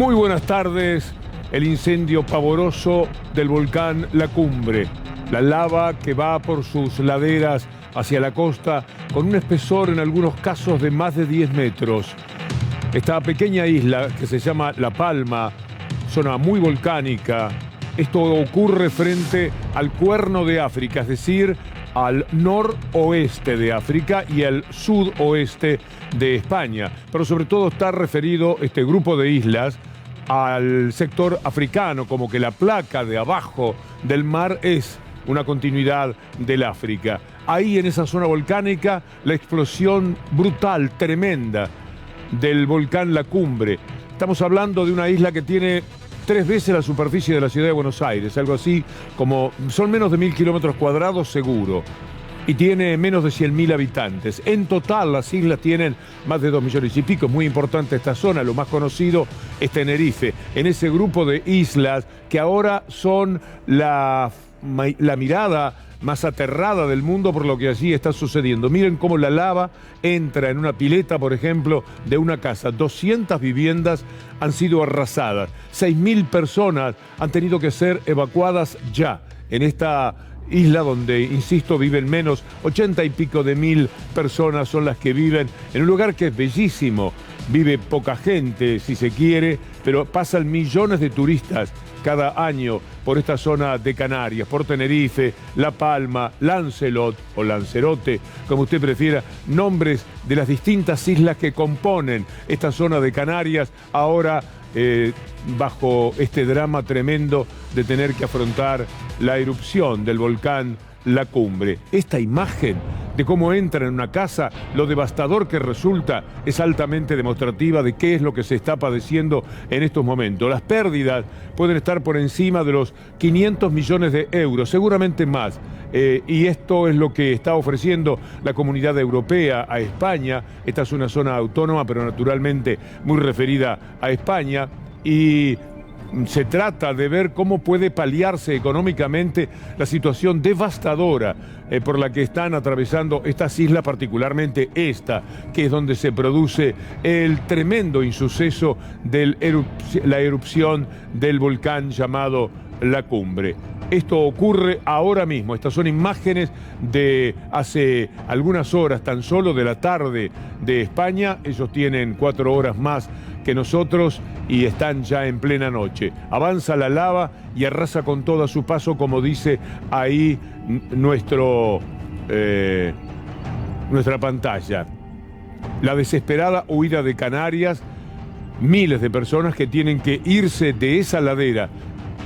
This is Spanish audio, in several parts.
Muy buenas tardes. El incendio pavoroso del volcán La Cumbre. La lava que va por sus laderas hacia la costa con un espesor en algunos casos de más de 10 metros. Esta pequeña isla que se llama La Palma, zona muy volcánica. Esto ocurre frente al Cuerno de África, es decir, al noroeste de África y al sudoeste de España. Pero sobre todo está referido este grupo de islas al sector africano, como que la placa de abajo del mar es una continuidad del África. Ahí en esa zona volcánica, la explosión brutal, tremenda, del volcán La Cumbre. Estamos hablando de una isla que tiene 3 veces la superficie de la ciudad de Buenos Aires, algo así como, son menos de 1000 kilómetros cuadrados seguro, y tiene menos de 100.000 habitantes. En total las islas tienen más de 2 millones y pico. Es muy importante esta zona, lo más conocido es Tenerife, en ese grupo de islas que ahora son la mirada más aterrada del mundo por lo que allí está sucediendo. Miren cómo la lava entra en una pileta, por ejemplo, de una casa. 200 viviendas han sido arrasadas. 6.000 personas han tenido que ser evacuadas ya en esta isla donde, insisto, viven menos 80 y pico de mil personas son las que viven en un lugar que es bellísimo. Vive poca gente, si se quiere, pero pasan millones de turistas cada año por esta zona de Canarias, por Tenerife, La Palma, Lancelot o Lanzarote, como usted prefiera, nombres de las distintas islas que componen esta zona de Canarias, ahora bajo este drama tremendo de tener que afrontar la erupción del volcán La Cumbre. Esta imagen de cómo entra en una casa, lo devastador que resulta, es altamente demostrativa de qué es lo que se está padeciendo en estos momentos. Las pérdidas pueden estar por encima de los 500 millones de euros, seguramente más. Y esto es lo que está ofreciendo la Comunidad Europea a España. Esta es una zona autónoma, pero naturalmente muy referida a España. Y se trata de ver cómo puede paliarse económicamente la situación devastadora por la que están atravesando estas islas, particularmente esta, que es donde se produce el tremendo insuceso de la erupción del volcán llamado La Cumbre. Esto ocurre ahora mismo. Estas son imágenes de hace algunas horas, tan solo de la tarde de España. Ellos tienen 4 horas más que nosotros y están ya en plena noche. Avanza la lava y arrasa con todo a su paso, como dice ahí nuestra pantalla. La desesperada huida de Canarias, miles de personas que tienen que irse de esa ladera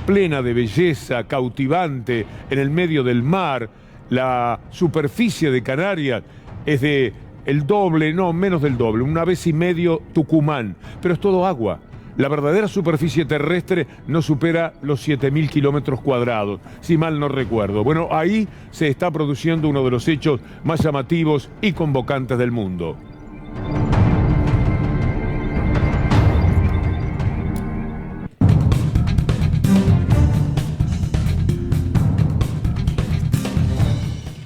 plena de belleza, cautivante, en el medio del mar. La superficie de Canarias es de el doble, no, menos del doble, 1,5 veces Tucumán, pero es todo agua. La verdadera superficie terrestre no supera los 7.000 kilómetros cuadrados, si mal no recuerdo. Bueno, ahí se está produciendo uno de los hechos más llamativos y convocantes del mundo.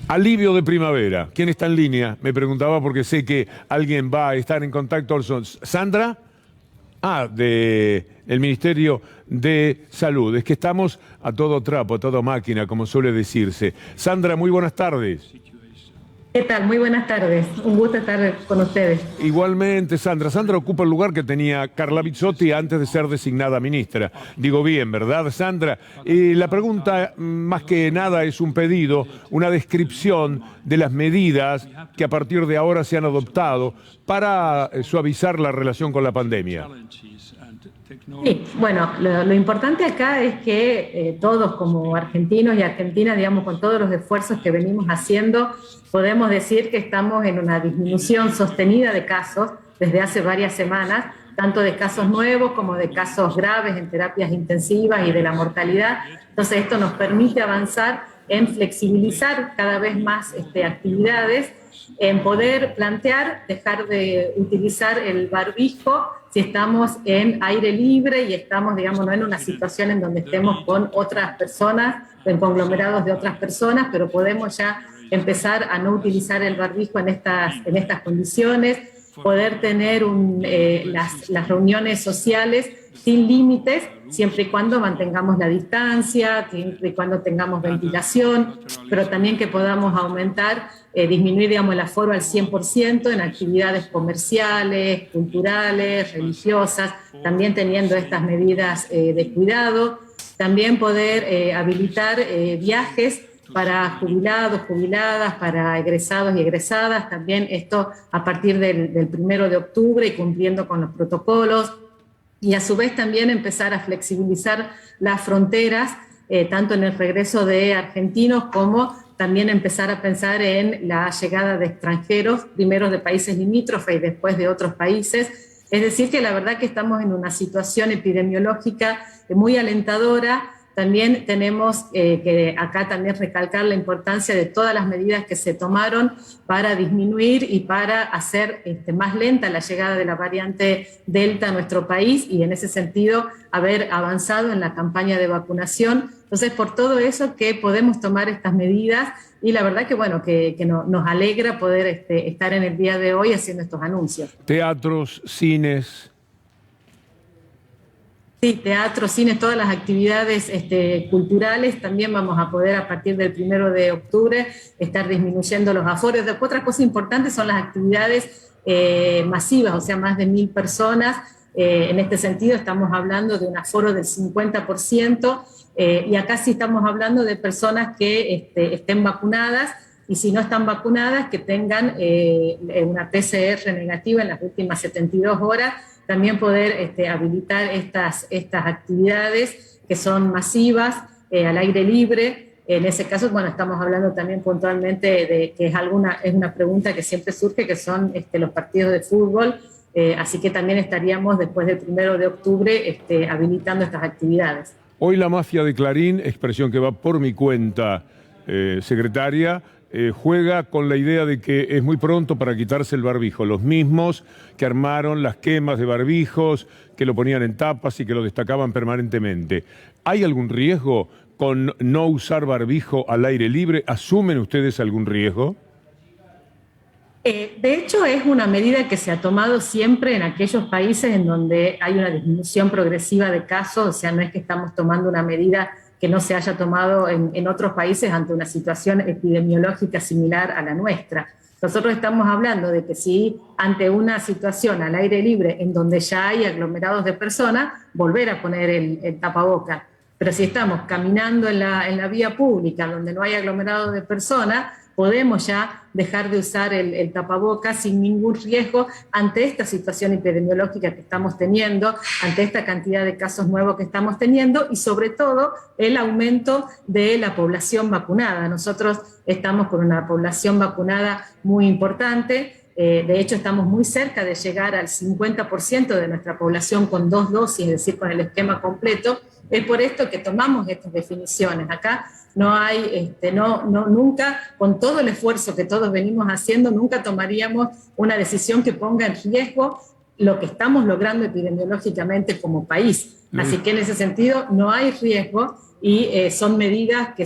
Alivio de primavera. ¿Quién está en línea? Me preguntaba porque sé que alguien va a estar en contacto. ¿Sandra? del Ministerio de Salud. Es que estamos a todo trapo, a toda máquina, como suele decirse. Sandra, muy buenas tardes. ¿Qué tal? Muy buenas tardes. Un gusto estar con ustedes. Igualmente, Sandra. Sandra ocupa el lugar que tenía Carla Bizzotti antes de ser designada ministra. Digo bien, ¿verdad, Sandra? Y la pregunta, más que nada, es un pedido, una descripción de las medidas que a partir de ahora se han adoptado para suavizar la relación con la pandemia. Sí, bueno, lo importante acá es que todos como argentinos y argentinas, digamos, con todos los esfuerzos que venimos haciendo, podemos decir que estamos en una disminución sostenida de casos desde hace varias semanas, tanto de casos nuevos como de casos graves en terapias intensivas y de la mortalidad. Entonces esto nos permite avanzar en flexibilizar cada vez más actividades, en poder plantear, dejar de utilizar el barbijo si estamos en aire libre y estamos, digamos, no en una situación en donde estemos con otras personas, en conglomerados de otras personas, pero podemos ya empezar a no utilizar el barbijo en estas condiciones. poder tener las reuniones sociales sin límites, siempre y cuando mantengamos la distancia, siempre y cuando tengamos ventilación, pero también que podamos disminuir, digamos, el aforo al 100% en actividades comerciales, culturales, religiosas, también teniendo estas medidas de cuidado. También poder habilitar viajes para jubilados, jubiladas, para egresados y egresadas, también esto a partir del 1 de octubre y cumpliendo con los protocolos. Y a su vez también empezar a flexibilizar las fronteras, tanto en el regreso de argentinos como también empezar a pensar en la llegada de extranjeros, primero de países limítrofes y después de otros países. Es decir, que la verdad que estamos en una situación epidemiológica muy alentadora. También tenemos que acá también recalcar la importancia de todas las medidas que se tomaron para disminuir y para hacer más lenta la llegada de la variante Delta a nuestro país y en ese sentido haber avanzado en la campaña de vacunación. Entonces, por todo eso que podemos tomar estas medidas y la verdad que, bueno, que nos alegra poder estar en el día de hoy haciendo estos anuncios. Teatros, cines. Sí, teatro, cine, todas las actividades culturales, también vamos a poder a partir del 1 de octubre estar disminuyendo los aforos. Después, otra cosa importante son las actividades masivas, o sea, más de 1.000 personas. En este sentido estamos hablando de un aforo del 50% y acá sí estamos hablando de personas que estén vacunadas y si no están vacunadas que tengan una PCR negativa en las últimas 72 horas. También poder habilitar estas actividades que son masivas, al aire libre. En ese caso, bueno, estamos hablando también puntualmente de que es una pregunta que siempre surge, que son los partidos de fútbol. Así que también estaríamos, después del 1 de octubre, habilitando estas actividades. Hoy la mafia de Clarín, expresión que va por mi cuenta, secretaria, juega con la idea de que es muy pronto para quitarse el barbijo. Los mismos que armaron las quemas de barbijos, que lo ponían en tapas y que lo destacaban permanentemente. ¿Hay algún riesgo con no usar barbijo al aire libre? ¿Asumen ustedes algún riesgo? De hecho, es una medida que se ha tomado siempre en aquellos países en donde hay una disminución progresiva de casos, o sea, no es que estamos tomando una medida que no se haya tomado en otros países ante una situación epidemiológica similar a la nuestra. Nosotros estamos hablando de que si ante una situación al aire libre en donde ya hay aglomerados de personas, volver a poner el tapaboca. Pero si estamos caminando en la vía pública donde no hay aglomerados de personas, podemos ya dejar de usar el tapabocas sin ningún riesgo ante esta situación epidemiológica que estamos teniendo, ante esta cantidad de casos nuevos que estamos teniendo y sobre todo el aumento de la población vacunada. Nosotros estamos con una población vacunada muy importante. De hecho, estamos muy cerca de llegar al 50% de nuestra población con 2 dosis, es decir, con el esquema completo. Es por esto que tomamos estas definiciones. Acá no hay, nunca, con todo el esfuerzo que todos venimos haciendo, nunca tomaríamos una decisión que ponga en riesgo lo que estamos logrando epidemiológicamente como país. Así que en ese sentido no hay riesgo y son medidas que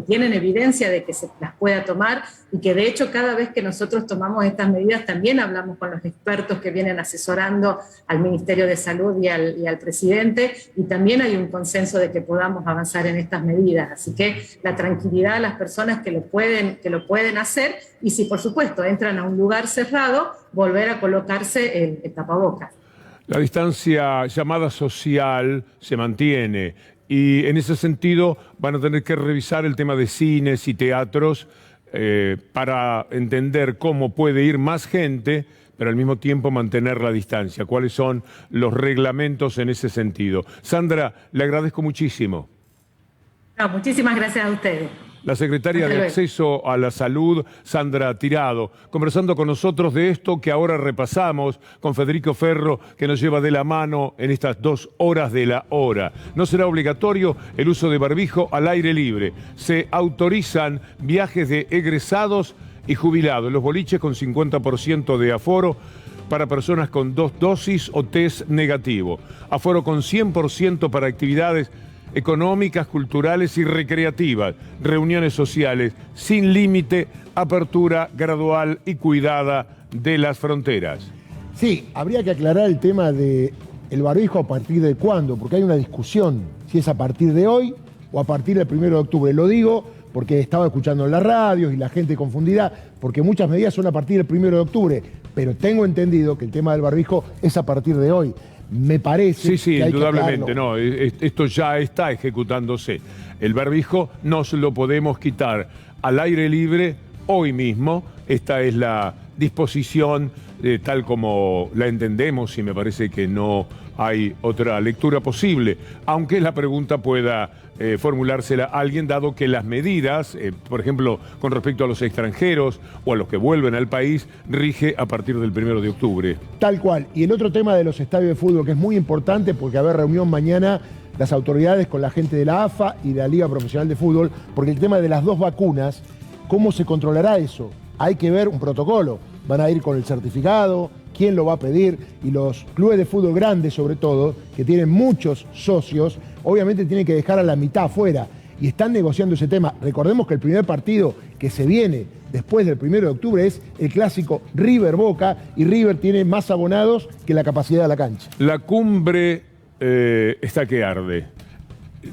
tienen evidencia de que se las pueda tomar y que de hecho cada vez que nosotros tomamos estas medidas también hablamos con los expertos que vienen asesorando al Ministerio de Salud y al presidente y también hay un consenso de que podamos avanzar en estas medidas. Así que la tranquilidad a las personas que lo pueden hacer y si por supuesto entran a un lugar cerrado, volver a colocarse el tapabocas. La distancia llamada social se mantiene. Y en ese sentido van a tener que revisar el tema de cines y teatros para entender cómo puede ir más gente, pero al mismo tiempo mantener la distancia. ¿Cuáles son los reglamentos en ese sentido? Sandra, le agradezco muchísimo. No, muchísimas gracias a ustedes. La secretaria de Acceso a la Salud, Sandra Tirado, conversando con nosotros de esto que ahora repasamos con Federico Ferro, que nos lleva de la mano en estas 2 horas de la hora. No será obligatorio el uso de barbijo al aire libre. Se autorizan viajes de egresados y jubilados. Los boliches con 50% de aforo para personas con 2 dosis o test negativo. Aforo con 100% para actividades económicas, culturales y recreativas, reuniones sociales sin límite, apertura gradual y cuidada de las fronteras. Sí, habría que aclarar el tema del barbijo a partir de cuándo, porque hay una discusión si es a partir de hoy o a partir del 1 de octubre. Lo digo porque estaba escuchando en las radios y la gente confundida, porque muchas medidas son a partir del 1 de octubre, pero tengo entendido que el tema del barbijo es a partir de hoy. Me parece sí, que hay indudablemente, que no, esto ya está ejecutándose. El barbijo nos lo podemos quitar al aire libre hoy mismo. Esta es la disposición tal como la entendemos y me parece que no hay otra lectura posible, aunque la pregunta pueda formulársela a alguien, dado que las medidas, por ejemplo, con respecto a los extranjeros o a los que vuelven al país, rige a partir del 1 de octubre. Tal cual. Y el otro tema de los estadios de fútbol, que es muy importante porque va a haber reunión mañana las autoridades con la gente de la AFA y de la Liga Profesional de Fútbol, porque el tema de las 2 vacunas, ¿cómo se controlará eso? Hay que ver un protocolo. Van a ir con el certificado, quién lo va a pedir, y los clubes de fútbol grandes, sobre todo, que tienen muchos socios, obviamente tienen que dejar a la mitad afuera, y están negociando ese tema. Recordemos que el primer partido que se viene después del 1 de octubre es el clásico River-Boca, y River tiene más abonados que la capacidad de la cancha. La cumbre está que arde.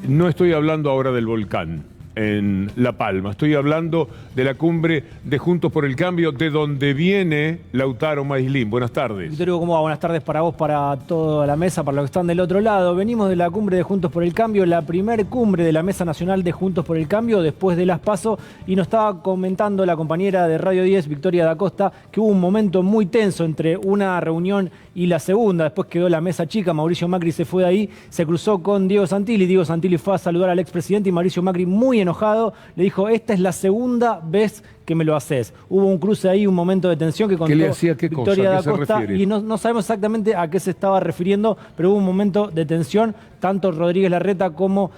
No estoy hablando ahora del volcán en La Palma, estoy hablando de la cumbre de Juntos por el Cambio, de donde viene Lautaro Maislin. Buenas tardes. Víctor Hugo, ¿cómo va? Buenas tardes para vos, para toda la mesa, para los que están del otro lado. Venimos de la cumbre de Juntos por el Cambio, la primer cumbre de la Mesa Nacional de Juntos por el Cambio después de las PASO, y nos estaba comentando la compañera de Radio 10, Victoria da Costa, que hubo un momento muy tenso entre una reunión y la segunda. Después quedó la mesa chica, Mauricio Macri se fue de ahí, se cruzó con Diego Santilli. Diego Santilli fue a saludar al expresidente y Mauricio Macri, muy enojado, le dijo: esta es la segunda vez que me lo haces. Hubo un cruce ahí, un momento de tensión que contó ¿Qué le hacía, qué Victoria cosa? da Costa, y no sabemos exactamente a qué se estaba refiriendo, pero hubo un momento de tensión. Tanto Rodríguez Larreta como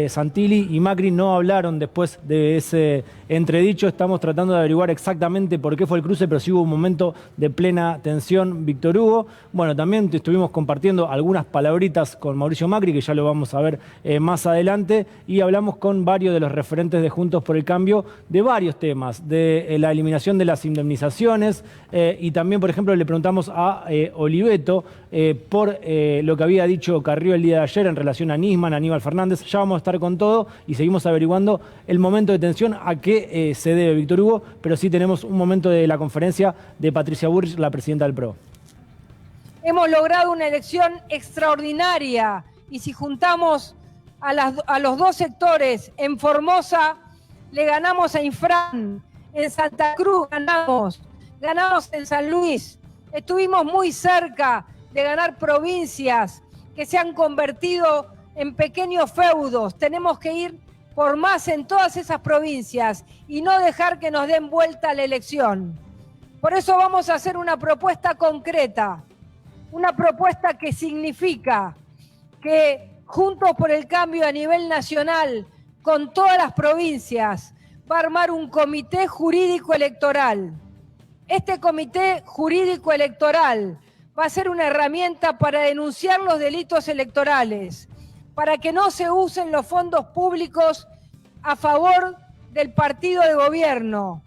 Santilli y Macri no hablaron después de ese entredicho. Estamos tratando de averiguar exactamente por qué fue el cruce, pero sí hubo un momento de plena tensión, Víctor Hugo. Bueno, también estuvimos compartiendo algunas palabritas con Mauricio Macri, que ya lo vamos a ver más adelante, y hablamos con varios de los referentes de Juntos por el Cambio de varios temas, de la eliminación de las indemnizaciones, y también, por ejemplo, le preguntamos a Oliveto por lo que había dicho Carrió el día de ayer en relación a Nisman, a Aníbal Fernández. Ya vamos a estar con todo y seguimos averiguando el momento de tensión a qué se debe, Víctor Hugo, pero sí tenemos un momento de la conferencia de Patricia Bullrich, la presidenta del PRO. Hemos logrado una elección extraordinaria, y si juntamos a los 2 sectores, en Formosa le ganamos a Infran, en Santa Cruz ganamos en San Luis, estuvimos muy cerca de ganar provincias que se han convertido en pequeños feudos. Tenemos que ir por más en todas esas provincias y no dejar que nos den vuelta la elección. Por eso vamos a hacer una propuesta concreta, una propuesta que significa que Juntos por el Cambio a nivel nacional, con todas las provincias, va a armar un comité jurídico electoral. Este comité jurídico electoral va a ser una herramienta para denunciar los delitos electorales, para que no se usen los fondos públicos a favor del partido de gobierno,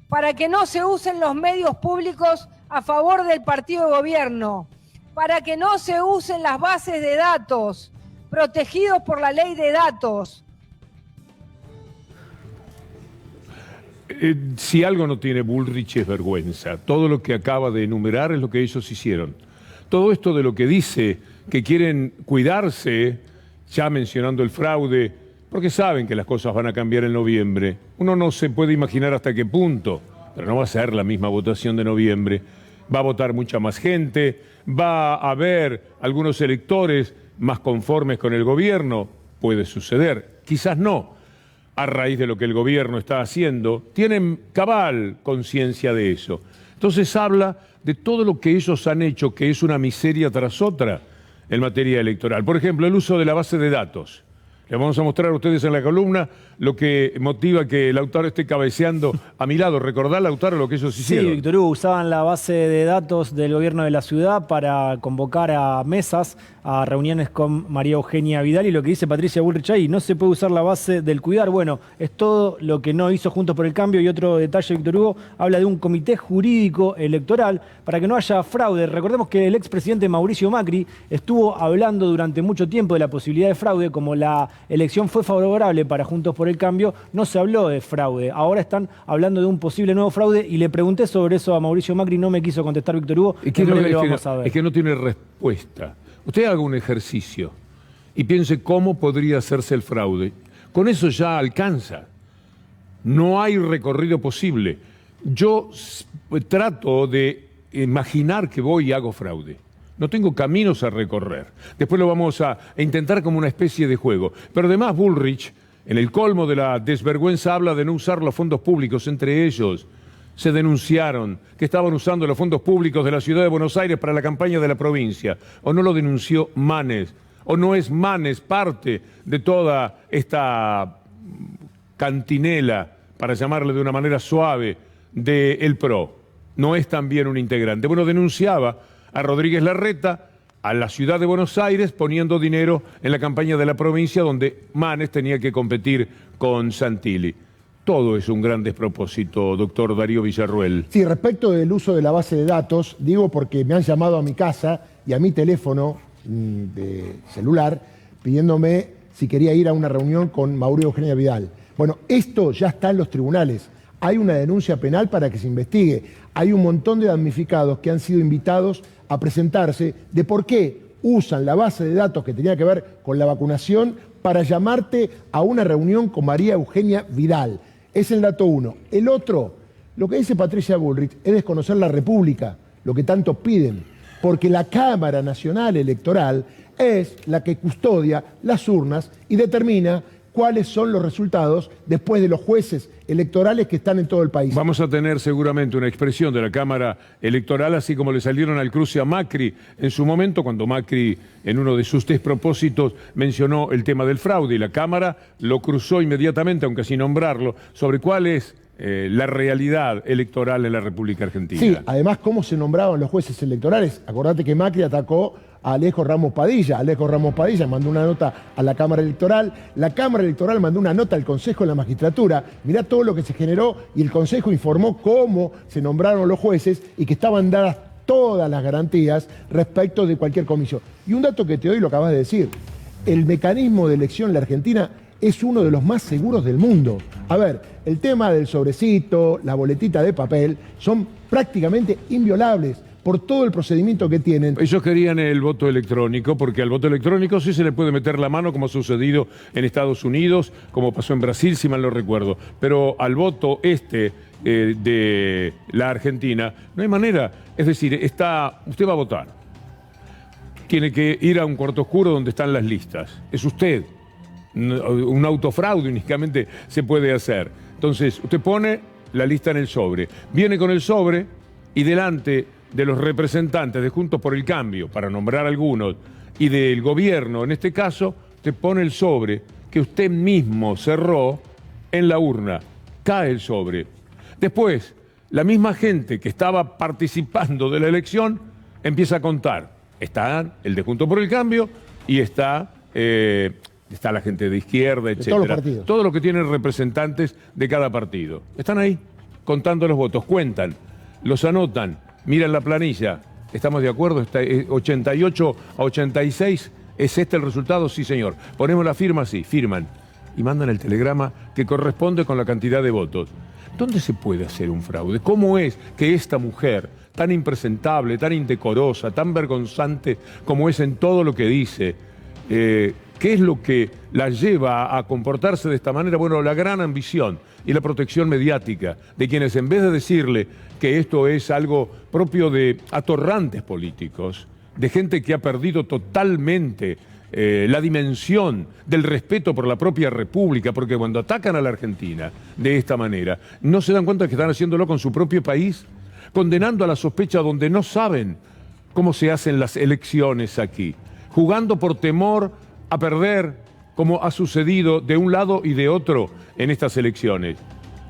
para que no se usen los medios públicos a favor del partido de gobierno, para que no se usen las bases de datos protegidos por la ley de datos. Si algo no tiene Bullrich es vergüenza. Todo lo que acaba de enumerar es lo que ellos hicieron. Todo esto de lo que dice que quieren cuidarse, ya mencionando el fraude, porque saben que las cosas van a cambiar en noviembre. Uno no se puede imaginar hasta qué punto, pero no va a ser la misma votación de noviembre. Va a votar mucha más gente, va a haber algunos electores más conformes con el gobierno. Puede suceder, quizás no. A raíz de lo que el gobierno está haciendo, tienen cabal conciencia de eso. Entonces habla de todo lo que ellos han hecho, que es una miseria tras otra en materia electoral. Por ejemplo, el uso de la base de datos. Les vamos a mostrar a ustedes en la columna lo que motiva que Lautaro esté cabeceando a mi lado. ¿Recordá, Lautaro, lo que ellos hicieron? Sí, Víctor Hugo, usaban la base de datos del gobierno de la ciudad para convocar a mesas, a reuniones con María Eugenia Vidal, y lo que dice Patricia Bullrich ahí, no se puede usar la base del cuidar. Bueno, es todo lo que no hizo Juntos por el Cambio. Y otro detalle, Víctor Hugo, habla de un comité jurídico electoral para que no haya fraude. Recordemos que el expresidente Mauricio Macri estuvo hablando durante mucho tiempo de la posibilidad de fraude. Como la elección fue favorable para Juntos por el Cambio, no se habló de fraude. Ahora están hablando de un posible nuevo fraude, y le pregunté sobre eso a Mauricio Macri, no me quiso contestar, Víctor Hugo. Es que no tiene respuesta. Usted haga un ejercicio y piense cómo podría hacerse el fraude. Con eso ya alcanza. No hay recorrido posible. Yo trato de imaginar que voy y hago fraude. No tengo caminos a recorrer. Después lo vamos a intentar como una especie de juego. Pero además Bullrich, en el colmo de la desvergüenza, habla de no usar los fondos públicos. Entre ellos se denunciaron que estaban usando los fondos públicos de la ciudad de Buenos Aires para la campaña de la provincia. ¿O no lo denunció Manes? ¿O no es Manes parte de toda esta cantinela, para llamarle de una manera suave, del PRO? ¿No es también un integrante? Bueno, denunciaba a Rodríguez Larreta, a la ciudad de Buenos Aires, poniendo dinero en la campaña de la provincia, donde Manes tenía que competir con Santilli. Todo es un gran despropósito, doctor Darío Villarruel. Sí, respecto del uso de la base de datos, digo porque me han llamado a mi casa y a mi teléfono de celular pidiéndome si quería ir a una reunión con María Eugenia Vidal. Bueno, esto ya está en los tribunales. Hay una denuncia penal para que se investigue. Hay un montón de damnificados que han sido invitados a presentarse de por qué usan la base de datos que tenía que ver con la vacunación para llamarte a una reunión con María Eugenia Vidal. Es el dato uno. El otro, lo que dice Patricia Bullrich, es desconocer la República, lo que tanto piden, porque la Cámara Nacional Electoral es la que custodia las urnas y determina cuáles son los resultados después de los jueces electorales que están en todo el país. Vamos a tener seguramente una expresión de la Cámara Electoral, así como le salieron al cruce a Macri en su momento, cuando Macri, en uno de sus despropósitos, mencionó el tema del fraude, y la Cámara lo cruzó inmediatamente, aunque sin nombrarlo, sobre cuál es la realidad electoral en la República Argentina. Sí, además, cómo se nombraban los jueces electorales. Acordate que Macri atacó a Alejo Ramos Padilla. Alejo Ramos Padilla mandó una nota a la Cámara Electoral. La Cámara Electoral mandó una nota al Consejo de la Magistratura. Mirá todo lo que se generó, y el Consejo informó cómo se nombraron los jueces y que estaban dadas todas las garantías respecto de cualquier comisión. Y un dato que te doy, lo acabas de decir. El mecanismo de elección en la Argentina es uno de los más seguros del mundo. A ver, el tema del sobrecito, la boletita de papel, son prácticamente inviolables por todo el procedimiento que tienen. Ellos querían el voto electrónico, porque al voto electrónico sí se le puede meter la mano, como ha sucedido en Estados Unidos, como pasó en Brasil, si mal no recuerdo. Pero al voto de la Argentina, no hay manera. Es decir, usted va a votar. Tiene que ir a un cuarto oscuro donde están las listas. Es usted. Un autofraude únicamente se puede hacer. Entonces, usted pone la lista en el sobre. Viene con el sobre y delante de los representantes de Juntos por el Cambio, para nombrar algunos, y del gobierno, en este caso, usted pone el sobre que usted mismo cerró en la urna. Cae el sobre. Después, la misma gente que estaba participando de la elección empieza a contar. Está el de Juntos por el Cambio y está la gente de izquierda, etc. Todos los partidos. Todo lo que tienen representantes de cada partido. Están ahí contando los votos, cuentan, los anotan, miran la planilla. ¿Estamos de acuerdo? Está 88 a 86. ¿Es este el resultado? Sí, señor. Ponemos la firma, sí, firman. Y mandan el telegrama que corresponde con la cantidad de votos. ¿Dónde se puede hacer un fraude? ¿Cómo es que esta mujer, tan impresentable, tan indecorosa, tan vergonzante como es en todo lo que dice, qué es lo que la lleva a comportarse de esta manera? Bueno, la gran ambición y la protección mediática de quienes, en vez de decirle que esto es algo propio de atorrantes políticos, de gente que ha perdido totalmente la dimensión del respeto por la propia República, porque cuando atacan a la Argentina de esta manera, no se dan cuenta que están haciéndolo con su propio país, condenando a la sospecha donde no saben cómo se hacen las elecciones aquí, jugando por temor a perder como ha sucedido de un lado y de otro en estas elecciones.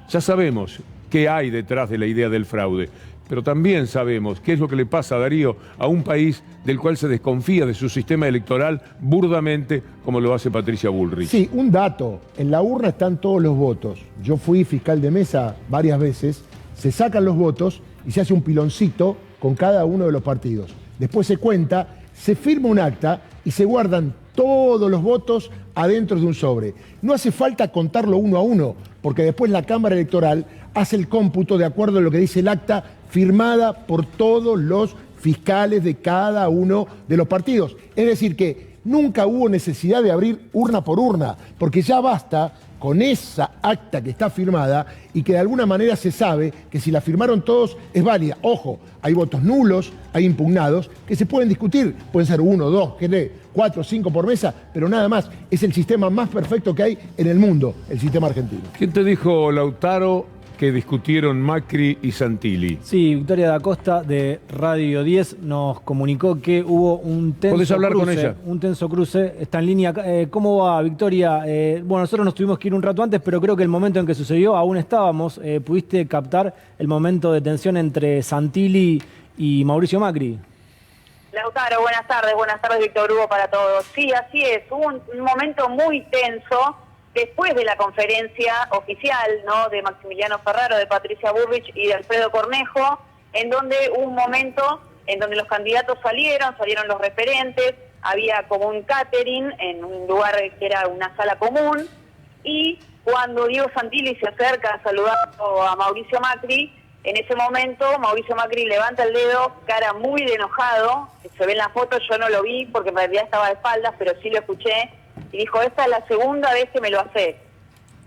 Ya sabemos qué hay detrás de la idea del fraude, pero también sabemos qué es lo que le pasa a Darío a un país del cual se desconfía de su sistema electoral burdamente, como lo hace Patricia Bullrich. Sí, un dato. En la urna están todos los votos. Yo fui fiscal de mesa varias veces. Se sacan los votos y se hace un piloncito con cada uno de los partidos. Después se cuenta, se firma un acta y se guardan todos los votos adentro de un sobre. No hace falta contarlo uno a uno, porque después la Cámara Electoral hace el cómputo de acuerdo a lo que dice el acta firmada por todos los fiscales de cada uno de los partidos. Es decir que nunca hubo necesidad de abrir urna por urna, porque ya basta con esa acta que está firmada y que de alguna manera se sabe que si la firmaron todos es válida. Ojo, hay votos nulos, hay impugnados, que se pueden discutir. Pueden ser 1, 2, 4, 5 por mesa, pero nada más. Es el sistema más perfecto que hay en el mundo, el sistema argentino. ¿Quién te dijo, Lautaro, que discutieron Macri y Santilli? Sí, Victoria da Costa de Radio 10 nos comunicó que hubo un tenso ¿Podés hablar cruce, con ella? Un tenso cruce, está en línea. ¿Cómo va, Victoria? Bueno, nosotros nos tuvimos que ir un rato antes, pero creo que el momento en que sucedió aún estábamos. ¿Pudiste captar el momento de tensión entre Santilli y Mauricio Macri? Lautaro, buenas tardes, Víctor Hugo, para todos. Sí, así es, hubo un momento muy tenso después de la conferencia oficial, ¿no?, de Maximiliano Ferraro, de Patricia Bullrich y de Alfredo Cornejo, en donde hubo un momento en donde los candidatos salieron los referentes, había como un catering en un lugar que era una sala común, y cuando Diego Santilli se acerca saludando a Mauricio Macri, en ese momento Mauricio Macri levanta el dedo, cara muy de enojado, se ve en la foto, yo no lo vi porque en realidad estaba de espaldas, pero sí lo escuché, y dijo, esta es la segunda vez que me lo hace,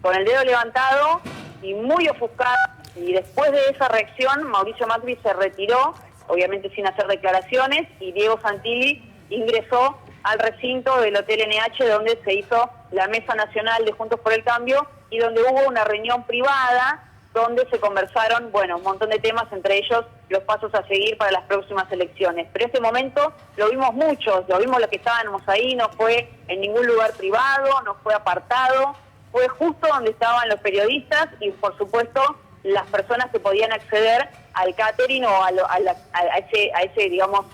con el dedo levantado y muy ofuscado. Y después de esa reacción, Mauricio Macri se retiró, obviamente sin hacer declaraciones, y Diego Santilli ingresó al recinto del Hotel NH, donde se hizo la Mesa Nacional de Juntos por el Cambio, y donde hubo una reunión privada, donde se conversaron, bueno, un montón de temas, entre ellos los pasos a seguir para las próximas elecciones. Pero este momento lo vimos muchos, lo vimos los que estábamos ahí, no fue en ningún lugar privado, no fue apartado, fue justo donde estaban los periodistas y, por supuesto, las personas que podían acceder al catering o a ese digamos,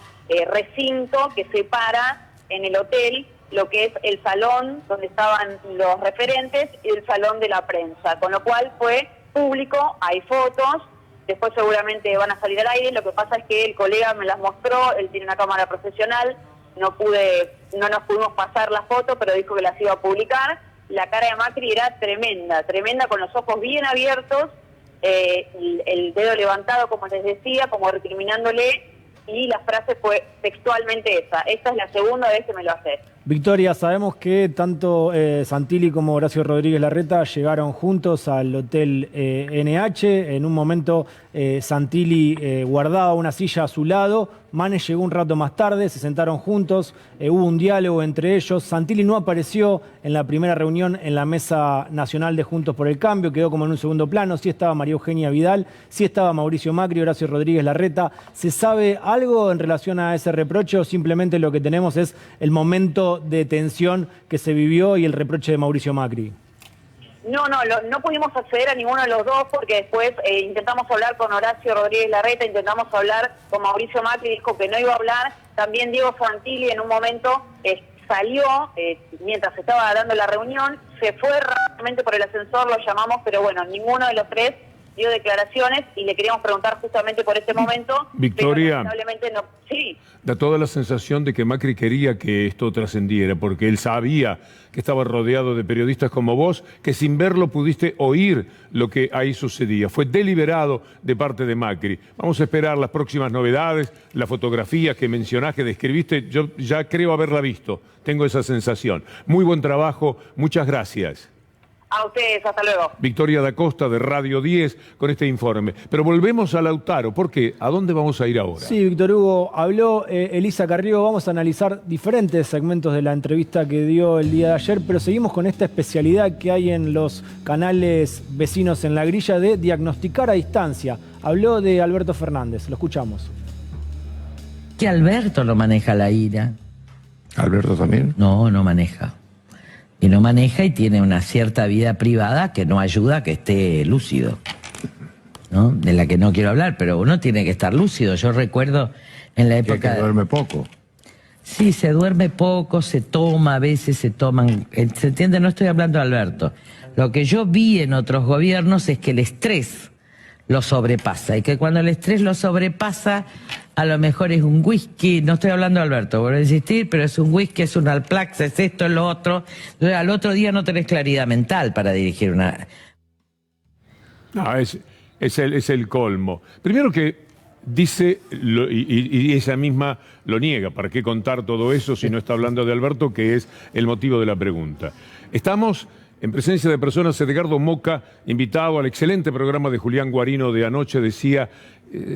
recinto que separa en el hotel lo que es el salón donde estaban los referentes y el salón de la prensa, con lo cual fue público, hay fotos, después seguramente van a salir al aire. Lo que pasa es que el colega me las mostró, él tiene una cámara profesional, no nos pudimos pasar la foto, pero dijo que las iba a publicar. La cara de Macri era tremenda, con los ojos bien abiertos, el dedo levantado, como les decía, como recriminándole, y la frase fue textualmente esa, esta es la segunda vez que me lo hace. Victoria, sabemos que tanto Santilli como Horacio Rodríguez Larreta llegaron juntos al Hotel NH. En un momento Santilli guardaba una silla a su lado, Manes llegó un rato más tarde, se sentaron juntos, hubo un diálogo entre ellos. Santilli no apareció en la primera reunión en la Mesa Nacional de Juntos por el Cambio, quedó como en un segundo plano. Sí estaba María Eugenia Vidal, sí estaba Mauricio Macri, Horacio Rodríguez Larreta. ¿Se sabe algo en relación a ese reproche o simplemente lo que tenemos es el momento de tensión que se vivió y el reproche de Mauricio Macri? No pudimos acceder a ninguno de los dos porque después intentamos hablar con Horacio Rodríguez Larreta, intentamos hablar con Mauricio Macri, dijo que no iba a hablar. También Diego Santilli en un momento salió mientras estaba dando la reunión, se fue rápidamente por el ascensor, lo llamamos, pero bueno, ninguno de los tres dio declaraciones y le queríamos preguntar justamente por este momento. Victoria, lamentablemente no. Sí. Da toda la sensación de que Macri quería que esto trascendiera, porque él sabía que estaba rodeado de periodistas como vos, que sin verlo pudiste oír lo que ahí sucedía. Fue deliberado de parte de Macri. Vamos a esperar las próximas novedades, la fotografía que mencionás, que describiste, yo ya creo haberla visto, tengo esa sensación. Muy buen trabajo, muchas gracias. A ustedes, hasta luego. Victoria da Costa de Radio 10 con este informe. Pero volvemos a Lautaro, ¿por qué? ¿A dónde vamos a ir ahora? Sí, Víctor Hugo, habló Elisa Carrió, vamos a analizar diferentes segmentos de la entrevista que dio el día de ayer, pero seguimos con esta especialidad que hay en los canales vecinos en la grilla de diagnosticar a distancia. Habló de Alberto Fernández, lo escuchamos. Que Alberto no maneja la ira. ¿Alberto también? No maneja. y no maneja y tiene una cierta vida privada que no ayuda a que esté lúcido, ¿no? De la que no quiero hablar, pero uno tiene que estar lúcido. Yo recuerdo en la época... Que duerme poco. Sí, se duerme poco, se toma, a veces se toman... ¿Se entiende? No estoy hablando de Alberto. Lo que yo vi en otros gobiernos es que el estrés lo sobrepasa, y que cuando el estrés lo sobrepasa, a lo mejor es un whisky, no estoy hablando de Alberto, vuelvo a insistir, pero es un whisky, es un Alplax, es esto, es lo otro. Entonces, al otro día no tenés claridad mental para dirigir una... No, es el colmo. Primero que dice, y ella misma lo niega, ¿para qué contar todo eso si no está hablando de Alberto, que es el motivo de la pregunta? Estamos en presencia de personas. Edgardo Moca, invitado al excelente programa de Julián Guarino de anoche, decía,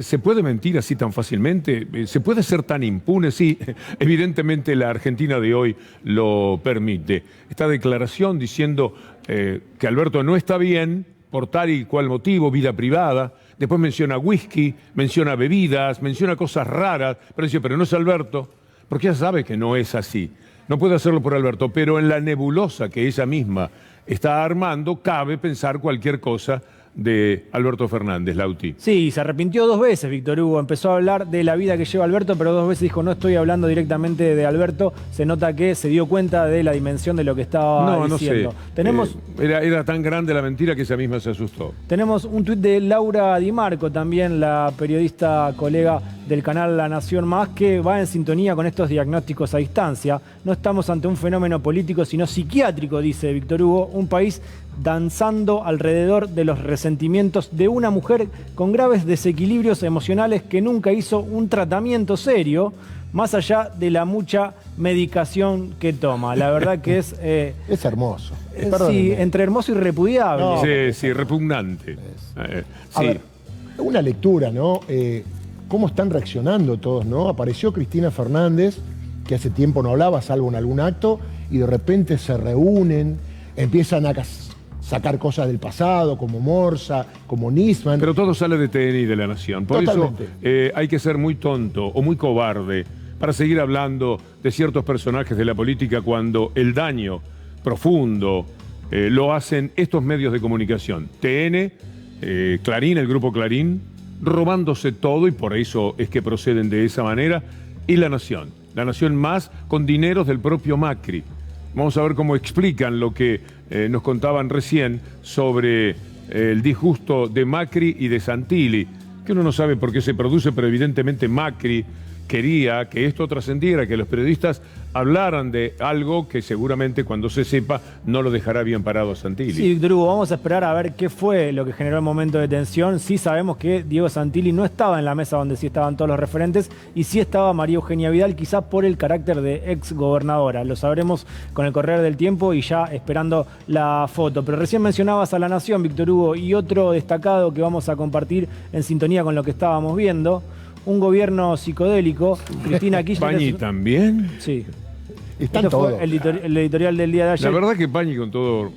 ¿se puede mentir así tan fácilmente? ¿Se puede ser tan impune? Sí, evidentemente la Argentina de hoy lo permite. Esta declaración diciendo que Alberto no está bien por tal y cual motivo, vida privada. Después menciona whisky, menciona bebidas, menciona cosas raras, pero dice, pero no es Alberto, porque ella sabe que no es así. No puede hacerlo por Alberto, pero en la nebulosa que ella misma está armando, cabe pensar cualquier cosa de Alberto Fernández, Lauti. Sí, se arrepintió 2 veces, Víctor Hugo. Empezó a hablar de la vida que lleva Alberto, pero 2 veces dijo, no estoy hablando directamente de Alberto. Se nota que se dio cuenta de la dimensión de lo que estaba diciendo. No sé. Tenemos... Era tan grande la mentira que ella misma se asustó. Tenemos un tuit de Laura Di Marco, también la periodista colega del canal La Nación Más, que va en sintonía con estos diagnósticos a distancia. No estamos ante un fenómeno político, sino psiquiátrico, dice Víctor Hugo. Un país danzando alrededor de los resentimientos de una mujer con graves desequilibrios emocionales que nunca hizo un tratamiento serio, más allá de la mucha medicación que toma. La verdad que es... es hermoso. Sí, entre hermoso y repudiable. No, sí, repugnante. A ver, una lectura, ¿no? Cómo están reaccionando todos, ¿no? Apareció Cristina Fernández, que hace tiempo no hablaba, salvo en algún acto, y de repente se reúnen, empiezan a sacar cosas del pasado, como Morsa, como Nisman. Pero todo sale de TN y de La Nación. Por Totalmente. eso hay que ser muy tonto o muy cobarde para seguir hablando de ciertos personajes de la política cuando el daño profundo lo hacen estos medios de comunicación. TN, Clarín, el grupo Clarín, robándose todo, y por eso es que proceden de esa manera, y La Nación. La Nación Más, con dineros del propio Macri. Vamos a ver cómo explican lo que nos contaban recién sobre el disgusto de Macri y de Santilli, que uno no sabe por qué se produce, pero evidentemente Macri quería que esto trascendiera, que los periodistas hablaran de algo que seguramente cuando se sepa no lo dejará bien parado a Santilli. Sí, Víctor Hugo, vamos a esperar a ver qué fue lo que generó el momento de tensión. Sí sabemos que Diego Santilli no estaba en la mesa donde sí estaban todos los referentes, y sí estaba María Eugenia Vidal, quizá por el carácter de ex gobernadora. Lo sabremos con el correr del tiempo y ya esperando la foto. Pero recién mencionabas a La Nación, Víctor Hugo, y otro destacado que vamos a compartir en sintonía con lo que estábamos viendo. Un gobierno psicodélico. Cristina Kirchner... ¿Pañi también? Sí. Están todos. Fue el editorial del día de ayer. La verdad que Pañi, con todo,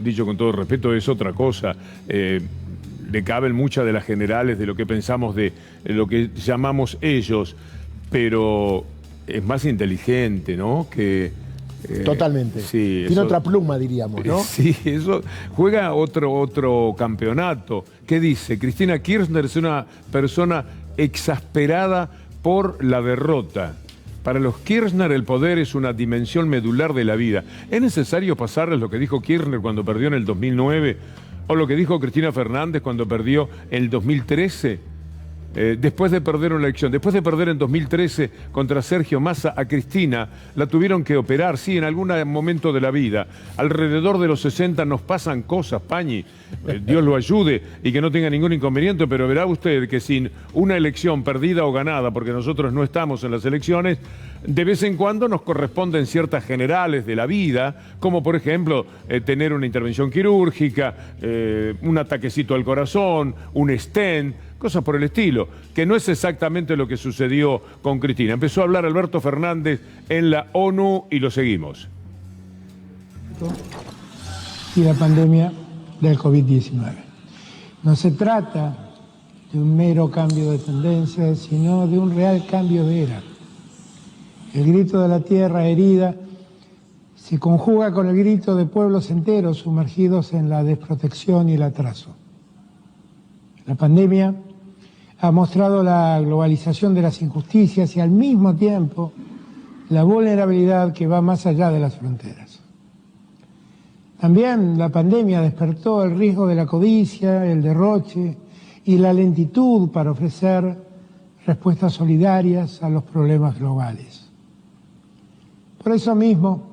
dicho con todo respeto, es otra cosa. Le caben muchas de las generales de lo que pensamos de lo que llamamos ellos, pero es más inteligente, ¿no? Que... Totalmente. Sí, tiene otra pluma, diríamos, ¿no? Sí, eso juega otro campeonato. ¿Qué dice? Cristina Kirchner es una persona exasperada por la derrota. Para los Kirchner el poder es una dimensión medular de la vida. ¿Es necesario pasarles lo que dijo Kirchner cuando perdió en el 2009 o lo que dijo Cristina Fernández cuando perdió en el 2013? Después de perder una elección, después de perder en 2013 contra Sergio Massa, a Cristina la tuvieron que operar, sí, en algún momento de la vida. Alrededor de los 60 nos pasan cosas, Pañi, Dios lo ayude y que no tenga ningún inconveniente, pero verá usted que sin una elección perdida o ganada, porque nosotros no estamos en las elecciones, de vez en cuando nos corresponden ciertas generales de la vida, como por ejemplo tener una intervención quirúrgica, un ataquecito al corazón, un stent, cosas por el estilo, que no es exactamente lo que sucedió con Cristina. Empezó a hablar Alberto Fernández en la ONU y lo seguimos. Y la pandemia del COVID-19. No se trata de un mero cambio de tendencia, sino de un real cambio de era. El grito de la tierra herida se conjuga con el grito de pueblos enteros sumergidos en la desprotección y el atraso. La pandemia ha mostrado la globalización de las injusticias y al mismo tiempo la vulnerabilidad que va más allá de las fronteras. También la pandemia despertó el riesgo de la codicia, el derroche y la lentitud para ofrecer respuestas solidarias a los problemas globales. Por eso mismo,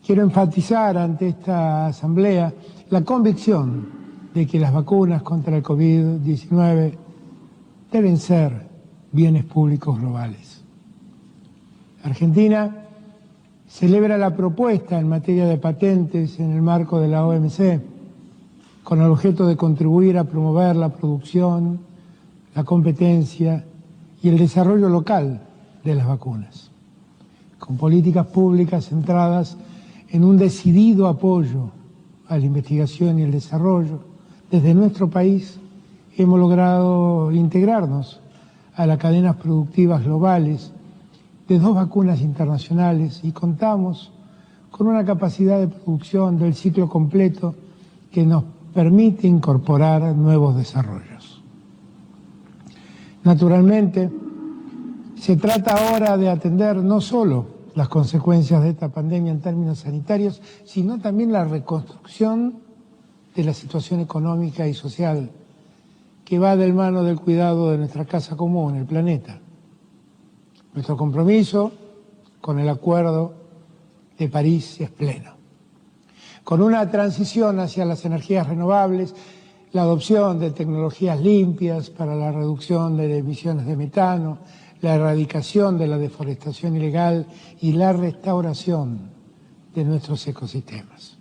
quiero enfatizar ante esta Asamblea la convicción de que las vacunas contra el COVID-19 deben ser bienes públicos globales. Argentina celebra la propuesta en materia de patentes en el marco de la OMC, con el objeto de contribuir a promover la producción, la competencia y el desarrollo local de las vacunas, con políticas públicas centradas en un decidido apoyo a la investigación y el desarrollo. Desde nuestro país hemos logrado integrarnos a las cadenas productivas globales de 2 vacunas internacionales y contamos con una capacidad de producción del ciclo completo que nos permite incorporar nuevos desarrollos. Naturalmente, se trata ahora de atender no solo las consecuencias de esta pandemia en términos sanitarios, sino también la reconstrucción de la situación económica y social que va de la mano del cuidado de nuestra casa común, el planeta. Nuestro compromiso con el Acuerdo de París es pleno. Con una transición hacia las energías renovables, la adopción de tecnologías limpias para la reducción de emisiones de metano, la erradicación de la deforestación ilegal y la restauración de nuestros ecosistemas.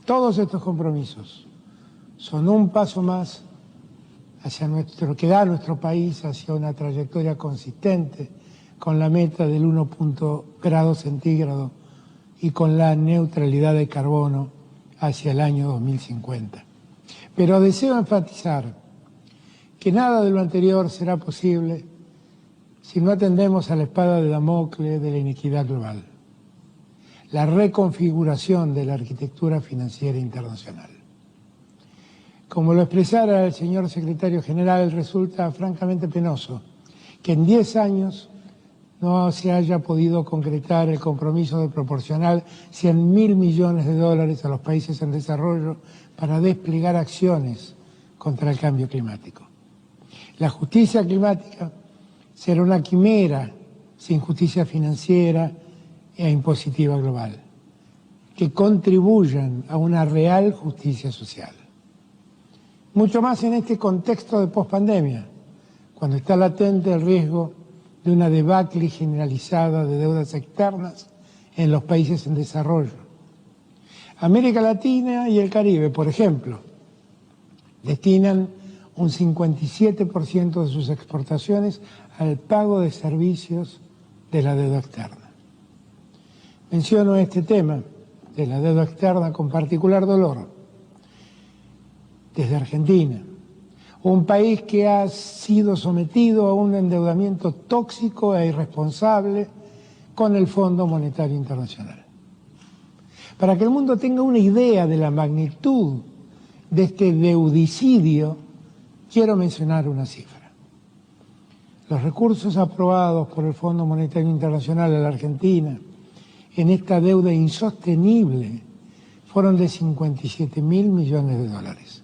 Todos estos compromisos son un paso más que da a nuestro país hacia una trayectoria consistente con la meta del 1° centígrado y con la neutralidad de carbono hacia el año 2050. Pero deseo enfatizar que nada de lo anterior será posible si no atendemos a la espada de Damocles de la inequidad global, la reconfiguración de la arquitectura financiera internacional. Como lo expresara el señor secretario general, resulta francamente penoso que en 10 años no se haya podido concretar el compromiso de proporcionar 100.000 millones de dólares a los países en desarrollo para desplegar acciones contra el cambio climático. La justicia climática será una quimera sin justicia financiera e impositiva global, que contribuyan a una real justicia social. Mucho más en este contexto de pospandemia, cuando está latente el riesgo de una debacle generalizada de deudas externas en los países en desarrollo. América Latina y el Caribe, por ejemplo, destinan un 57% de sus exportaciones al pago de servicios de la deuda externa. Menciono este tema de la deuda externa con particular dolor desde Argentina, un país que ha sido sometido a un endeudamiento tóxico e irresponsable con el Fondo Monetario Internacional. Para que el mundo tenga una idea de la magnitud de este deudicidio, quiero mencionar una cifra. Los recursos aprobados por el Fondo Monetario Internacional a la Argentina en esta deuda insostenible fueron de 57.000 millones de dólares.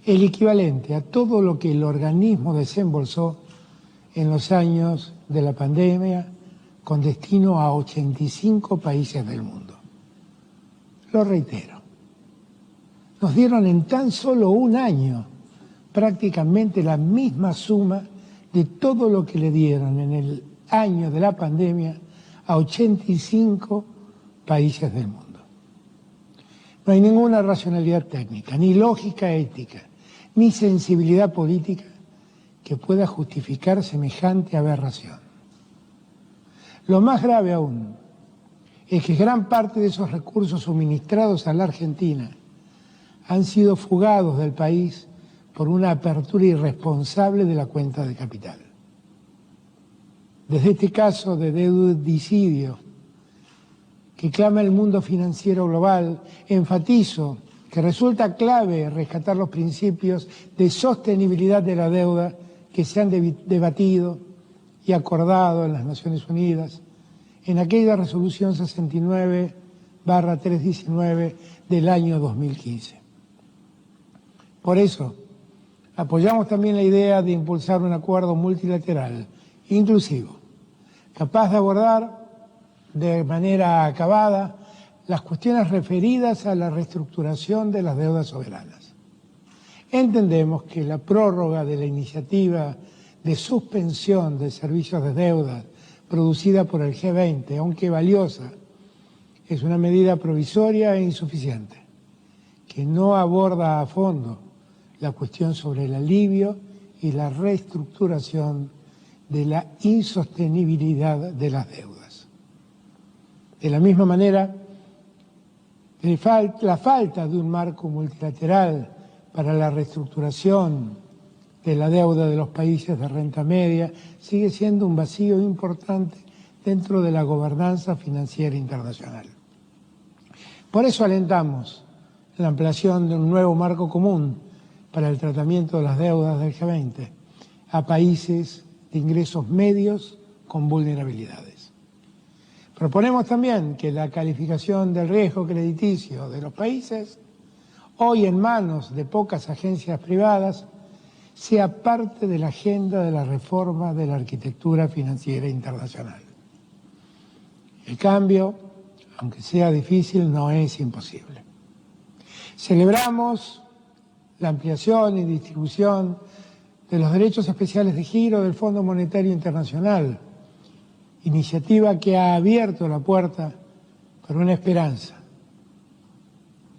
El equivalente a todo lo que el organismo desembolsó en los años de la pandemia con destino a 85 países del mundo. Lo reitero, nos dieron en tan solo un año prácticamente la misma suma de todo lo que le dieron en el año de la pandemia a 85 países del mundo. No hay ninguna racionalidad técnica, ni lógica ética, ni sensibilidad política que pueda justificar semejante aberración. Lo más grave aún es que gran parte de esos recursos suministrados a la Argentina han sido fugados del país por una apertura irresponsable de la cuenta de capital. Desde este caso de deudicidio que clama el mundo financiero global, enfatizo que resulta clave rescatar los principios de sostenibilidad de la deuda que se han debatido y acordado en las Naciones Unidas en aquella resolución 69/319 del año 2015. Por eso, apoyamos también la idea de impulsar un acuerdo multilateral inclusivo, capaz de abordar de manera acabada las cuestiones referidas a la reestructuración de las deudas soberanas. Entendemos que la prórroga de la iniciativa de suspensión de servicios de deuda producida por el G20, aunque valiosa, es una medida provisoria e insuficiente, que no aborda a fondo la cuestión sobre el alivio y la reestructuración de la insostenibilidad de las deudas. De la misma manera, la falta de un marco multilateral para la reestructuración de la deuda de los países de renta media sigue siendo un vacío importante dentro de la gobernanza financiera internacional. Por eso alentamos la ampliación de un nuevo marco común para el tratamiento de las deudas del G20 a países de ingresos medios con vulnerabilidades. Proponemos también que la calificación del riesgo crediticio de los países, hoy en manos de pocas agencias privadas, sea parte de la agenda de la reforma de la arquitectura financiera internacional. El cambio, aunque sea difícil, no es imposible. Celebramos la ampliación y distribución de los derechos especiales de giro del Fondo Monetario Internacional, iniciativa que ha abierto la puerta para una esperanza.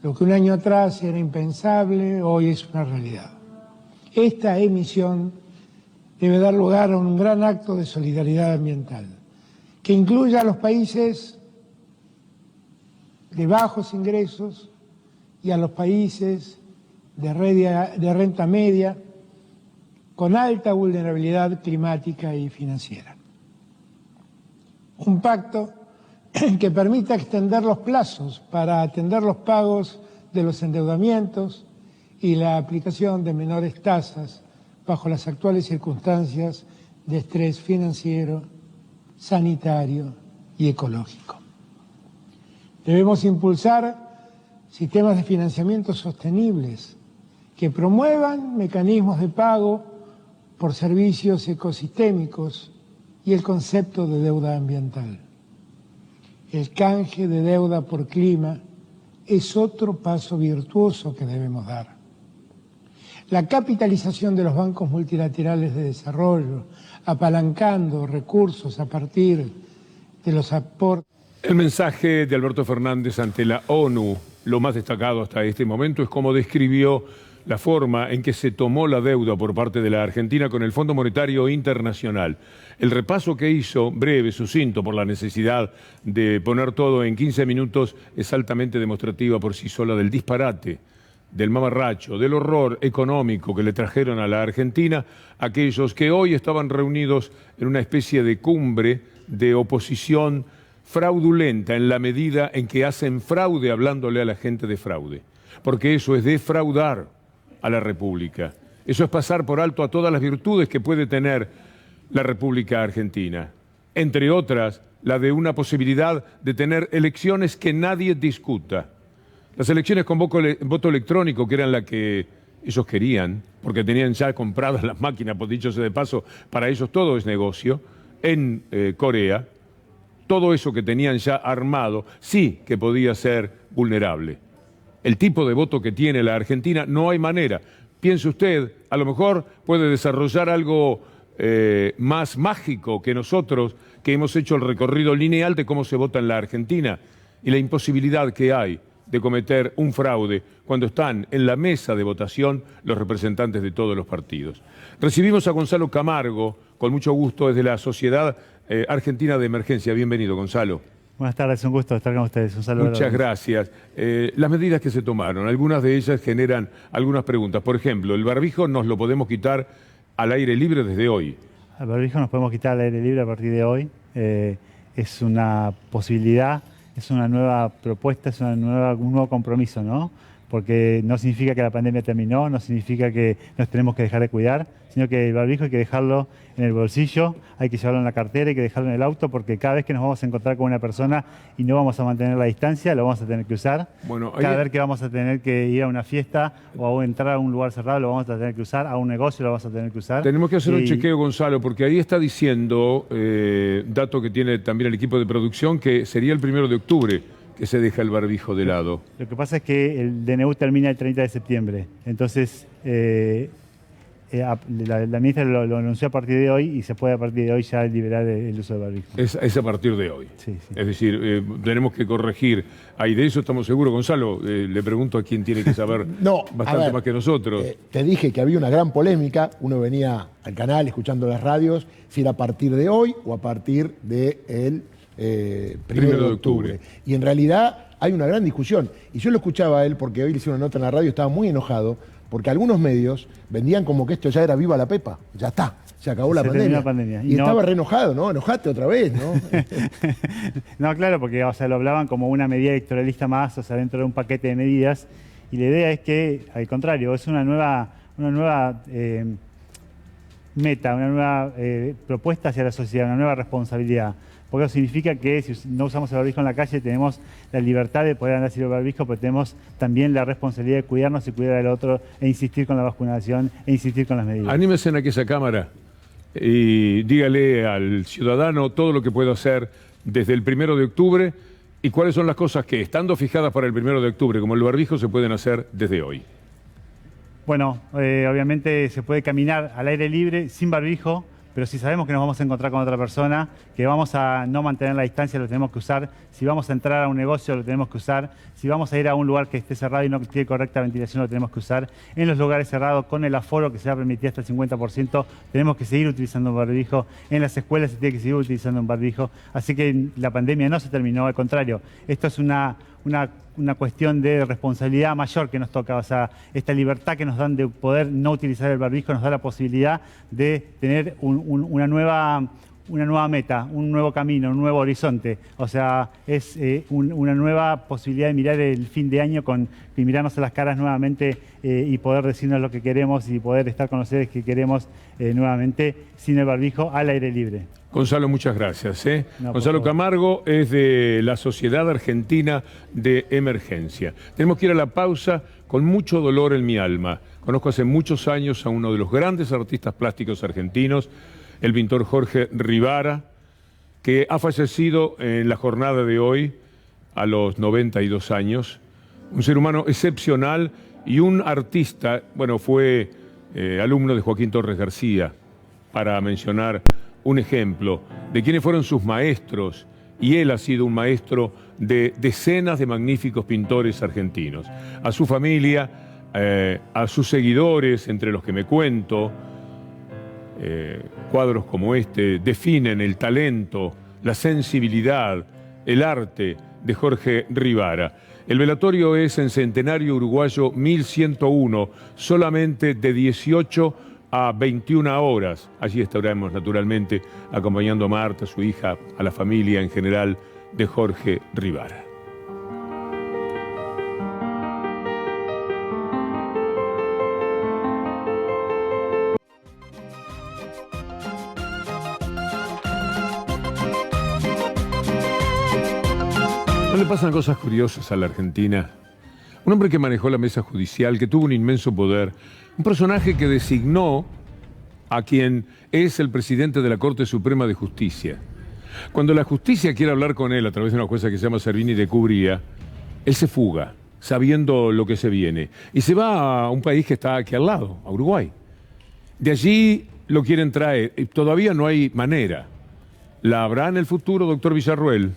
Lo que un año atrás era impensable, hoy es una realidad. Esta emisión debe dar lugar a un gran acto de solidaridad ambiental, que incluya a los países de bajos ingresos y a los países de renta media con alta vulnerabilidad climática y financiera. Un pacto que permita extender los plazos para atender los pagos de los endeudamientos y la aplicación de menores tasas bajo las actuales circunstancias de estrés financiero, sanitario y ecológico. Debemos impulsar sistemas de financiamiento sostenibles que promuevan mecanismos de pago por servicios ecosistémicos y el concepto de deuda ambiental. El canje de deuda por clima es otro paso virtuoso que debemos dar. La capitalización de los bancos multilaterales de desarrollo, apalancando recursos a partir de los aportes. El mensaje de Alberto Fernández ante la ONU, lo más destacado hasta este momento, es cómo describió la forma en que se tomó la deuda por parte de la Argentina con el Fondo Monetario Internacional. El repaso que hizo, breve, sucinto, por la necesidad de poner todo en 15 minutos, es altamente demostrativa por sí sola del disparate, del mamarracho, del horror económico que le trajeron a la Argentina aquellos que hoy estaban reunidos en una especie de cumbre de oposición fraudulenta en la medida en que hacen fraude hablándole a la gente de fraude. Porque eso es defraudar a la República. Eso es pasar por alto a todas las virtudes que puede tener la República Argentina. Entre otras, la de una posibilidad de tener elecciones que nadie discuta. Las elecciones con voto electrónico, que eran la que ellos querían, porque tenían ya compradas las máquinas, por dicho sea de paso, para ellos todo es negocio, en Corea, todo eso que tenían ya armado, sí que podía ser vulnerable. El tipo de voto que tiene la Argentina, no hay manera. Piense usted, a lo mejor puede desarrollar algo más mágico que nosotros, que hemos hecho el recorrido lineal de cómo se vota en la Argentina y la imposibilidad que hay de cometer un fraude cuando están en la mesa de votación los representantes de todos los partidos. Recibimos a Gonzalo Camargo, con mucho gusto, desde la Sociedad Argentina de Emergencia. Bienvenido, Gonzalo. Buenas tardes, un gusto estar con ustedes. Un saludo. Muchas gracias. Las medidas que se tomaron, algunas de ellas generan algunas preguntas. Por ejemplo, el barbijo nos lo podemos quitar al aire libre desde hoy. Al barbijo nos podemos quitar al aire libre a partir de hoy. Es una posibilidad es una nueva propuesta, es un nuevo compromiso, ¿no? Porque no significa que la pandemia terminó, no significa que nos tenemos que dejar de cuidar, sino que el barbijo hay que dejarlo en el bolsillo, hay que llevarlo en la cartera, hay que dejarlo en el auto, porque cada vez que nos vamos a encontrar con una persona y no vamos a mantener la distancia, lo vamos a tener que usar. Bueno, cada vez que vamos a tener que ir a una fiesta o a entrar a un lugar cerrado, lo vamos a tener que usar, a un negocio lo vamos a tener que usar. Tenemos que hacer un chequeo, Gonzalo, porque ahí está diciendo, dato que tiene también el equipo de producción, que sería el 1 de octubre. Que se deja el barbijo de lado. Lo que pasa es que el DNU termina el 30 de septiembre. Entonces, la ministra lo anunció a partir de hoy y se puede a partir de hoy ya liberar el uso del barbijo. Es a partir de hoy. Sí. Es decir, tenemos que corregir. Ahí de eso estamos seguros. Gonzalo, le pregunto a quién tiene que saber bastante más que nosotros. Te dije que había una gran polémica. Uno venía al canal escuchando las radios, si era a partir de hoy o a partir del 1 de octubre. Y en realidad hay una gran discusión. Y yo lo escuchaba a él porque hoy le hice una nota en la radio, estaba muy enojado, porque algunos medios vendían como que esto ya era viva la pepa. Ya está, se acabó la pandemia. Y estaba re enojado, ¿no? Enojate otra vez, ¿no? No, claro, porque lo hablaban como una medida electoralista más, dentro de un paquete de medidas. Y la idea es que, al contrario, es una nueva meta, una nueva propuesta hacia la sociedad, una nueva responsabilidad. Porque eso significa que si no usamos el barbijo en la calle tenemos la libertad de poder andar sin el barbijo, pero tenemos también la responsabilidad de cuidarnos y cuidar al otro e insistir con la vacunación e insistir con las medidas. Anímese en aquella cámara y dígale al ciudadano todo lo que puede hacer desde el 1 de octubre y cuáles son las cosas que, estando fijadas para el 1 de octubre, como el barbijo, se pueden hacer desde hoy. Bueno, obviamente se puede caminar al aire libre sin barbijo, pero si sabemos que nos vamos a encontrar con otra persona, que vamos a no mantener la distancia, lo tenemos que usar. Si vamos a entrar a un negocio, lo tenemos que usar. Si vamos a ir a un lugar que esté cerrado y no tiene correcta ventilación, lo tenemos que usar. En los lugares cerrados, con el aforo que se va a permitir hasta el 50%, tenemos que seguir utilizando un barbijo. En las escuelas se tiene que seguir utilizando un barbijo. Así que la pandemia no se terminó, al contrario. Esto es una cuestión de responsabilidad mayor que nos toca. O sea, esta libertad que nos dan de poder no utilizar el barbijo nos da la posibilidad de tener una nueva meta, un nuevo camino, un nuevo horizonte. O sea, es una nueva posibilidad de mirar el fin de año y mirarnos a las caras nuevamente y poder decirnos lo que queremos y poder estar con los seres que queremos nuevamente sin el barbijo al aire libre. Gonzalo, muchas gracias. No, Gonzalo Camargo es de la Sociedad Argentina de Emergencia. Tenemos que ir a la pausa con mucho dolor en mi alma. Conozco hace muchos años a uno de los grandes artistas plásticos argentinos, el pintor Jorge Rivara, que ha fallecido en la jornada de hoy a los 92 años. Un ser humano excepcional y un artista, bueno, fue alumno de Joaquín Torres García, para mencionar un ejemplo de quiénes fueron sus maestros, y él ha sido un maestro de decenas de magníficos pintores argentinos. A su familia, a sus seguidores, entre los que me cuento, cuadros como este definen el talento, la sensibilidad, el arte de Jorge Rivara. El velatorio es en Centenario Uruguayo 1101, solamente de 18 a 21 horas. Allí estaremos naturalmente acompañando a Marta, su hija, a la familia en general de Jorge Rivara. ¿No le pasan cosas curiosas a la Argentina? Un hombre que manejó la mesa judicial, que tuvo un inmenso poder, un personaje que designó a quien es el presidente de la Corte Suprema de Justicia. Cuando la justicia quiere hablar con él a través de una jueza que se llama Servini de Cubría, él se fuga, sabiendo lo que se viene, y se va a un país que está aquí al lado, a Uruguay. De allí lo quieren traer, y todavía no hay manera. ¿La habrá en el futuro, doctor Villarruel?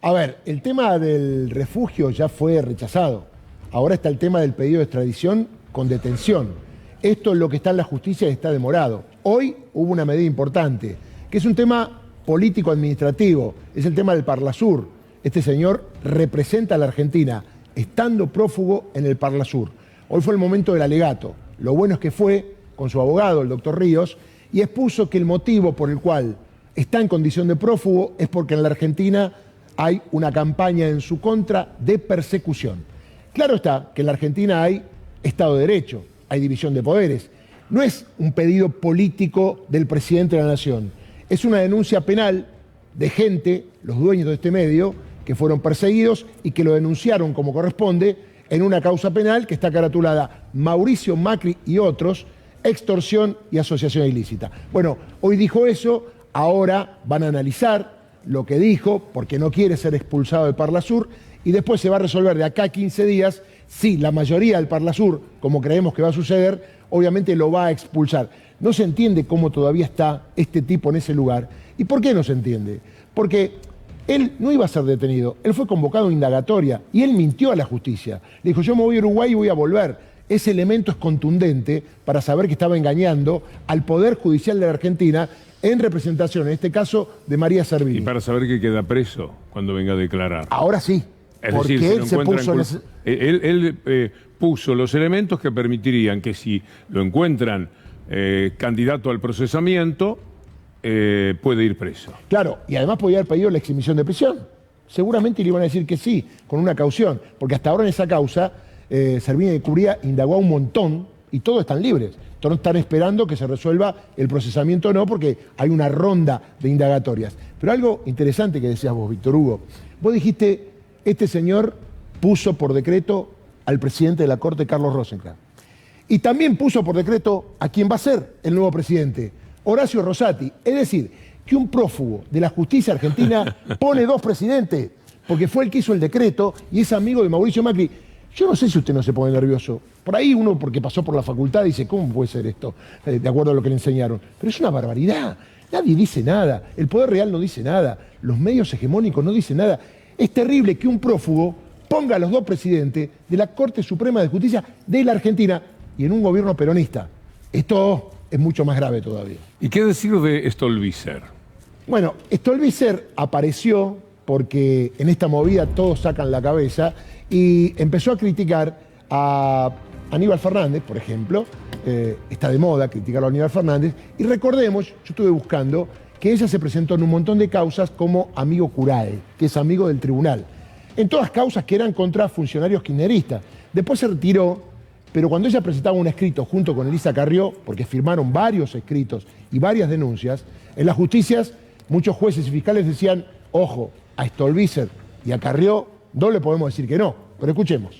A ver, el tema del refugio ya fue rechazado. Ahora está el tema del pedido de extradición con detención. Esto es lo que está en la justicia y está demorado. Hoy hubo una medida importante, que es un tema político-administrativo, es el tema del Parlasur. Este señor representa a la Argentina, estando prófugo en el Parlasur. Hoy fue el momento del alegato. Lo bueno es que fue con su abogado, el doctor Ríos, y expuso que el motivo por el cual está en condición de prófugo es porque en la Argentina hay una campaña en su contra de persecución. Claro está que en la Argentina hay Estado de Derecho, hay división de poderes. No es un pedido político del presidente de la Nación, es una denuncia penal de gente, los dueños de este medio, que fueron perseguidos y que lo denunciaron como corresponde en una causa penal que está caratulada Mauricio Macri y otros, extorsión y asociación ilícita. Bueno, hoy dijo eso, ahora van a analizar lo que dijo, porque no quiere ser expulsado de Parlasur, y después se va a resolver de acá a 15 días si la mayoría del Parlasur, como creemos que va a suceder, obviamente lo va a expulsar. No se entiende cómo todavía está este tipo en ese lugar. ¿Y por qué no se entiende? Porque él no iba a ser detenido, él fue convocado a indagatoria y él mintió a la justicia. Le dijo, yo me voy a Uruguay y voy a volver. Ese elemento es contundente para saber que estaba engañando al Poder Judicial de la Argentina en representación, en este caso, de María Servini. Y para saber que queda preso cuando venga a declarar. Ahora sí, es porque decir, él se puso en ese... Él puso los elementos que permitirían que si lo encuentran candidato al procesamiento, puede ir preso. Claro, y además podía haber pedido la exhibición de prisión. Seguramente le iban a decir que sí, con una caución, porque hasta ahora en esa causa Servini de Cubría indagó a un montón y todos están libres. Todos están esperando que se resuelva el procesamiento o no, porque hay una ronda de indagatorias. Pero algo interesante que decías vos, Víctor Hugo. Vos dijiste, este señor puso por decreto al presidente de la Corte, Carlos Rosenkrantz. Y también puso por decreto a quien va a ser el nuevo presidente, Horacio Rosati. Es decir, que un prófugo de la justicia argentina pone dos presidentes, porque fue el que hizo el decreto y es amigo de Mauricio Macri. Yo no sé si usted no se pone nervioso. Por ahí uno, porque pasó por la facultad, dice, ¿cómo puede ser esto? De acuerdo a lo que le enseñaron. Pero es una barbaridad. Nadie dice nada. El Poder Real no dice nada. Los medios hegemónicos no dicen nada. Es terrible que un prófugo ponga a los dos presidentes de la Corte Suprema de Justicia de la Argentina y en un gobierno peronista. Esto es mucho más grave todavía. ¿Y qué decir de Stolbizer? Bueno, Stolbizer apareció porque en esta movida todos sacan la cabeza y empezó a criticar a Aníbal Fernández, por ejemplo. Está de moda criticar a Aníbal Fernández. Y recordemos, yo estuve buscando, que ella se presentó en un montón de causas como amigo cural, que es amigo del tribunal. En todas causas que eran contra funcionarios kirchneristas. Después se retiró, pero cuando ella presentaba un escrito junto con Elisa Carrió, porque firmaron varios escritos y varias denuncias, en las justicias muchos jueces y fiscales decían, ojo, a Stolbizer y a Carrió no le podemos decir que no, pero escuchemos.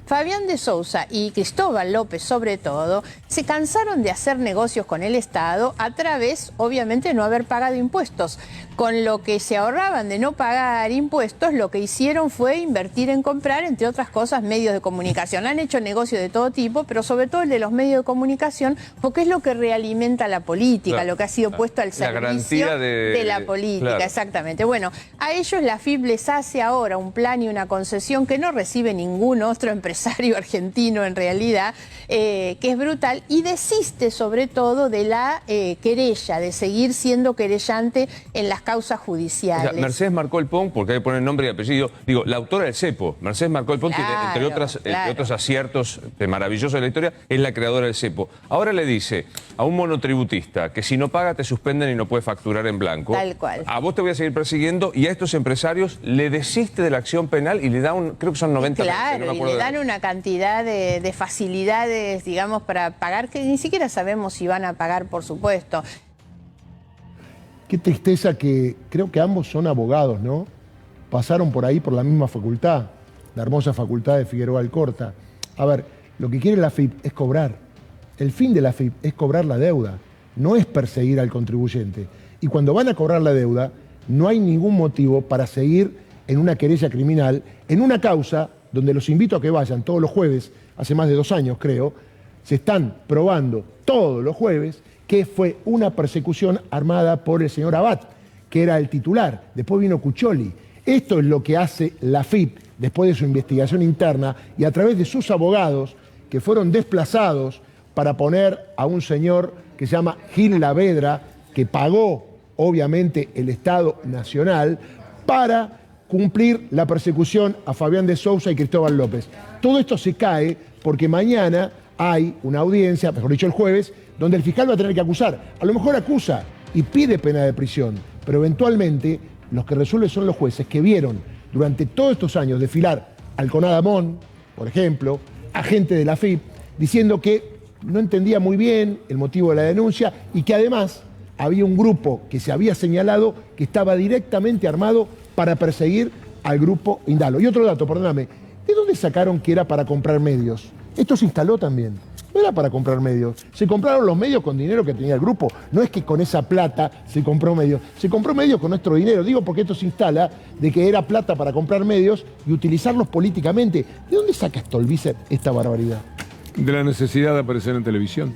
Fabián de Sousa y Cristóbal López, sobre todo, se cansaron de hacer negocios con el Estado a través, obviamente, de no haber pagado impuestos. Con lo que se ahorraban de no pagar impuestos, lo que hicieron fue invertir en comprar, entre otras cosas, medios de comunicación. Han hecho negocios de todo tipo, pero sobre todo el de los medios de comunicación, porque es lo que realimenta la política, lo que ha sido puesto al servicio de la política. Claro. Exactamente. Bueno, a ellos la FIP les hace ahora un plan y una concesión que no recibe ningún otro empresario argentino en realidad, que es brutal, y desiste sobre todo de la querella, de seguir siendo querellante en las causas judiciales. O sea, Mercedes Marcó-el-Pont, porque hay que poner nombre y apellido, digo, la autora del cepo, Mercedes Marcó-el-Pont, claro, tiene, entre otros aciertos maravillosos de la historia, es la creadora del cepo. Ahora le dice a un monotributista que si no paga te suspenden y no puede facturar en blanco. Tal cual. A vos te voy a seguir persiguiendo, y a estos empresarios le desiste de la acción penal y le da creo que son 90 meses, claro, no me acuerdo, y le dan una cantidad de facilidades, digamos, para pagar, que ni siquiera sabemos si van a pagar, por supuesto. Qué tristeza que creo que ambos son abogados, ¿no? Pasaron por ahí por la misma facultad, la hermosa facultad de Figueroa Alcorta. A ver, lo que quiere la FIP es cobrar. El fin de la FIP es cobrar la deuda, no es perseguir al contribuyente. Y cuando van a cobrar la deuda, no hay ningún motivo para seguir en una querella criminal, en una causa donde los invito a que vayan todos los jueves, hace más de 2 años creo, se están probando todos los jueves que fue una persecución armada por el señor Abad, que era el titular. Después vino Cuccioli. Esto es lo que hace la FIP después de su investigación interna y a través de sus abogados que fueron desplazados para poner a un señor que se llama Gil Lavedra, que pagó obviamente el Estado Nacional para cumplir la persecución a Fabián de Sousa y Cristóbal López. Todo esto se cae porque mañana hay una audiencia, mejor dicho el jueves, donde el fiscal va a tener que acusar. A lo mejor acusa y pide pena de prisión, pero eventualmente los que resuelven son los jueces que vieron durante todos estos años desfilar al Conadamón, por ejemplo, a gente de la AFIP, diciendo que no entendía muy bien el motivo de la denuncia y que además había un grupo que se había señalado que estaba directamente armado para perseguir al grupo Indalo. Y otro dato, perdóname, ¿de dónde sacaron que era para comprar medios? Esto se instaló también. No era para comprar medios. Se compraron los medios con dinero que tenía el grupo. No es que con esa plata se compró medios. Se compró medios con nuestro dinero. Digo porque esto se instala de que era plata para comprar medios y utilizarlos políticamente. ¿De dónde saca Stolbizer esta barbaridad? De la necesidad de aparecer en televisión.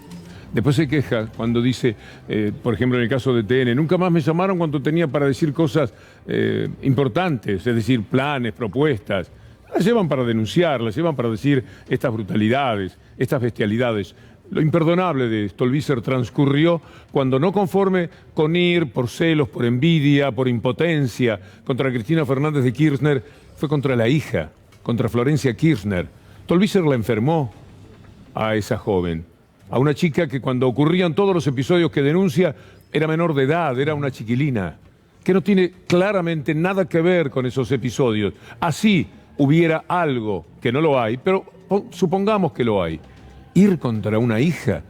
Después se queja cuando dice, por ejemplo, en el caso de TN, nunca más me llamaron cuando tenía para decir cosas importantes, es decir, planes, propuestas. Las llevan para denunciar, las llevan para decir estas brutalidades, estas bestialidades. Lo imperdonable de Stolbizer transcurrió cuando, no conforme con ir por celos, por envidia, por impotencia, contra Cristina Fernández de Kirchner, fue contra la hija, contra Florencia Kirchner. Stolbizer la enfermó a esa joven, a una chica que cuando ocurrían todos los episodios que denuncia era menor de edad, era una chiquilina, que no tiene claramente nada que ver con esos episodios. Así hubiera algo, que no lo hay, pero supongamos que lo hay. Ir contra una hija,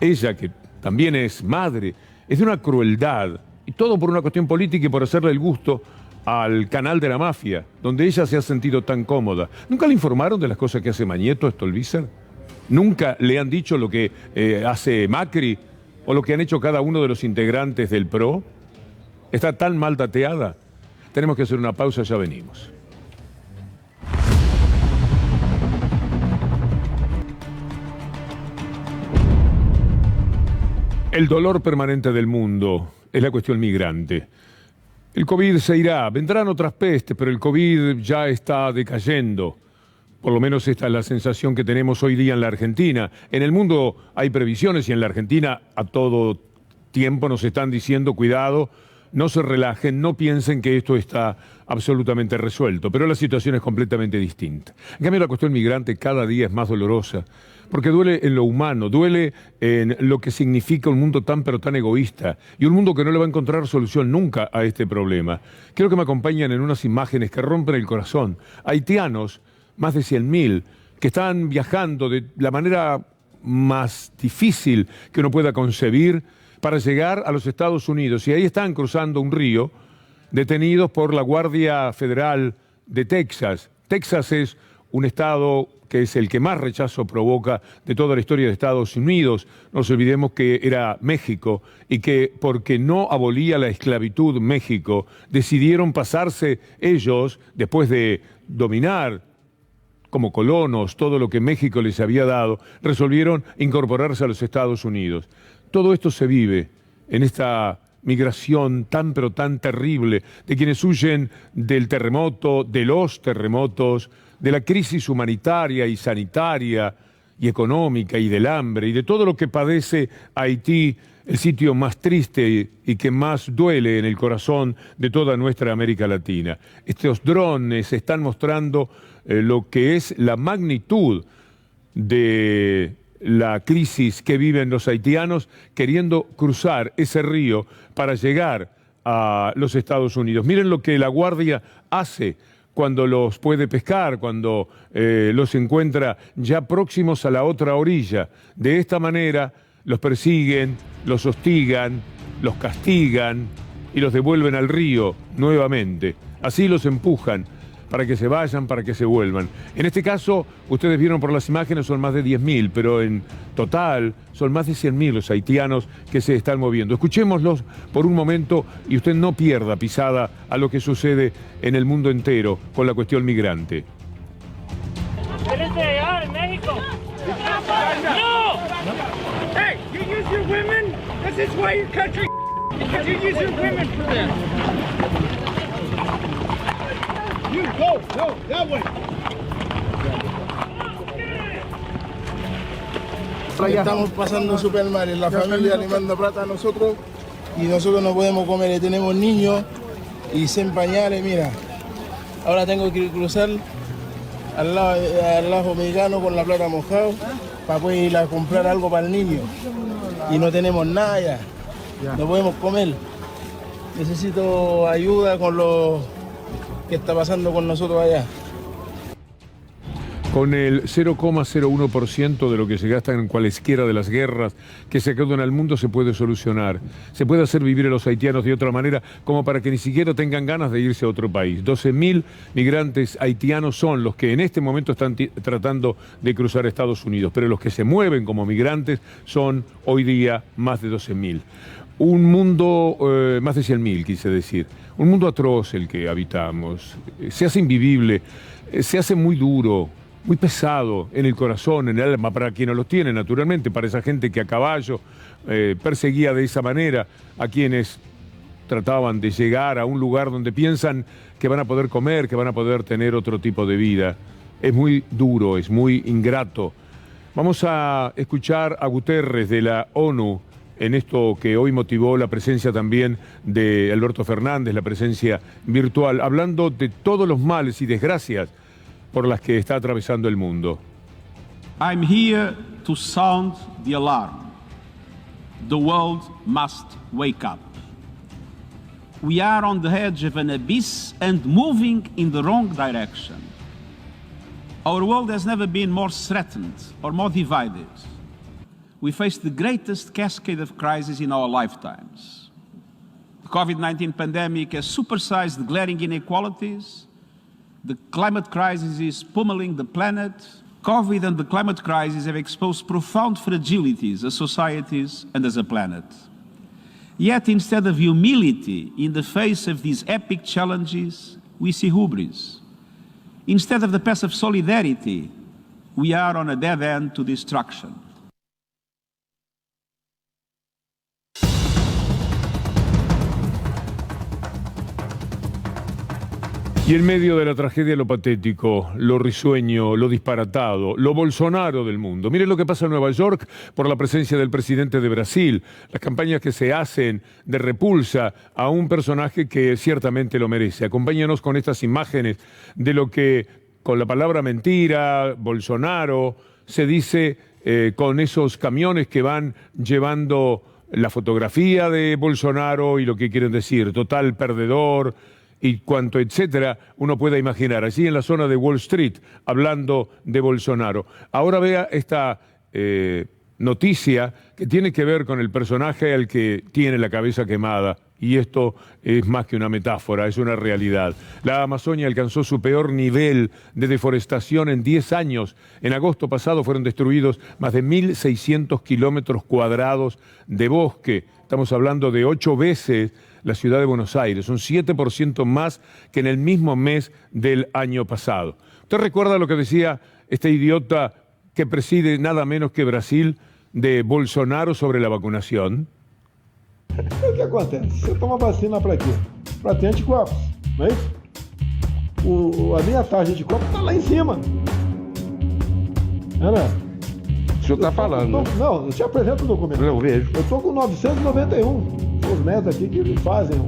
ella que también es madre, es de una crueldad, y todo por una cuestión política y por hacerle el gusto al canal de la mafia, donde ella se ha sentido tan cómoda. ¿Nunca le informaron de las cosas que hace Mañeto a Stolbizer? ¿Nunca le han dicho lo que hace Macri o lo que han hecho cada uno de los integrantes del PRO? ¿Está tan mal dateada? Tenemos que hacer una pausa, ya venimos. El dolor permanente del mundo es la cuestión migrante. El COVID se irá, vendrán otras pestes, pero el COVID ya está decayendo. Por lo menos esta es la sensación que tenemos hoy día en la Argentina. En el mundo hay previsiones y en la Argentina a todo tiempo nos están diciendo cuidado, no se relajen, no piensen que esto está absolutamente resuelto. Pero la situación es completamente distinta. En cambio, la cuestión migrante cada día es más dolorosa, porque duele en lo humano, duele en lo que significa un mundo tan pero tan egoísta y un mundo que no le va a encontrar solución nunca a este problema. Quiero que me acompañen en unas imágenes que rompen el corazón. Haitianos, más de 100.000, que están viajando de la manera más difícil que uno pueda concebir para llegar a los Estados Unidos. Y ahí están cruzando un río, detenidos por la Guardia Federal de Texas. Texas es un estado que es el que más rechazo provoca de toda la historia de Estados Unidos. No nos olvidemos que era México y que porque no abolía la esclavitud México, decidieron pasarse ellos, después de dominar como colonos todo lo que México les había dado, resolvieron incorporarse a los Estados Unidos. Todo esto se vive en esta migración tan pero tan terrible de quienes huyen del terremoto, de los terremotos, de la crisis humanitaria y sanitaria y económica y del hambre y de todo lo que padece Haití, el sitio más triste y que más duele en el corazón de toda nuestra América Latina. Estos drones están mostrando lo que es la magnitud de la crisis que viven los haitianos queriendo cruzar ese río para llegar a los Estados Unidos. Miren lo que la Guardia hace cuando los puede pescar, cuando los encuentra ya próximos a la otra orilla. De esta manera los persiguen, los hostigan, los castigan y los devuelven al río nuevamente. Así los empujan para que se vayan, para que se vuelvan. En este caso, ustedes vieron por las imágenes, son más de 10.000, pero en total son más de 100.000 los haitianos que se están moviendo. Escuchémoslos por un momento y usted no pierda pisada a lo que sucede en el mundo entero con la cuestión migrante. ¿Eres de allá, en México? ¡No! Hey, you use your women? This is why your country... Because you use your women for that. You go, that way. Estamos pasando súper mal, la familia le manda plata a nosotros y nosotros no podemos comer, tenemos niños y sin pañales, mira. Ahora tengo que cruzar al lado mexicano con la plata mojada para poder ir a comprar algo para el niño y no tenemos nada ya, no podemos comer. necesito ayuda con lo que está pasando con nosotros allá. Con el 0,01% de lo que se gasta en cualesquiera de las guerras que se quedan al mundo se puede solucionar. Se puede hacer vivir a los haitianos de otra manera, como para que ni siquiera tengan ganas de irse a otro país. 12.000 migrantes haitianos son los que en este momento están tratando de cruzar Estados Unidos, pero los que se mueven como migrantes son hoy día más de 12.000. Un mundo, más de 100.000 quise decir, un mundo atroz el que habitamos. Se hace invivible, se hace muy duro, muy pesado en el corazón, en el alma, para quienes los tienen, naturalmente, para esa gente que a caballo perseguía de esa manera a quienes trataban de llegar a un lugar donde piensan que van a poder comer, que van a poder tener otro tipo de vida. Es muy duro, es muy ingrato. Vamos a escuchar a Guterres de la ONU en esto que hoy motivó la presencia también de Alberto Fernández, la presencia virtual, hablando de todos los males y desgracias por las que está atravesando el mundo. I'm here to sound the alarm. The world must wake up. We are on the edge of an abyss and moving in the wrong direction. Our world has never been more threatened or more divided. We face the greatest cascade of crises in our lifetimes. The COVID-19 pandemic has supersized the glaring inequalities. The climate crisis is pummeling the planet. COVID and the climate crisis have exposed profound fragilities as societies and as a planet. Yet, instead of humility in the face of these epic challenges, we see hubris. Instead of the path of solidarity, we are on a dead end to destruction. Y en medio de la tragedia, lo patético, lo risueño, lo disparatado, lo Bolsonaro del mundo. Miren lo que pasa en Nueva York por la presencia del presidente de Brasil, las campañas que se hacen de repulsa a un personaje que ciertamente lo merece. Acompáñanos con estas imágenes de lo que, con la palabra mentira, Bolsonaro, se dice con esos camiones que van llevando la fotografía de Bolsonaro y lo que quieren decir, total perdedor, y cuanto etcétera uno pueda imaginar, allí en la zona de Wall Street, hablando de Bolsonaro. Ahora vea esta noticia que tiene que ver con el personaje al que tiene la cabeza quemada, y esto es más que una metáfora, es una realidad. La Amazonia alcanzó su peor nivel de deforestación en 10 años. En agosto pasado fueron destruidos más de 1.600 kilómetros cuadrados de bosque. Estamos hablando de 8 veces la ciudad de Buenos Aires, un 7% más que en el mismo mes del año pasado. ¿Usted recuerda lo que decía este idiota que preside nada menos que Brasil de Bolsonaro sobre la vacunación? O que acontece? Você toma vacina para quê? Para ter anticorpos, não é isso? A minha taxa de anticorpos está lá em cima. Ana, o senhor está falando. Não, eu te apresento o documento. Eu vejo. Eu estou com 991. Os médicos aqui que fazem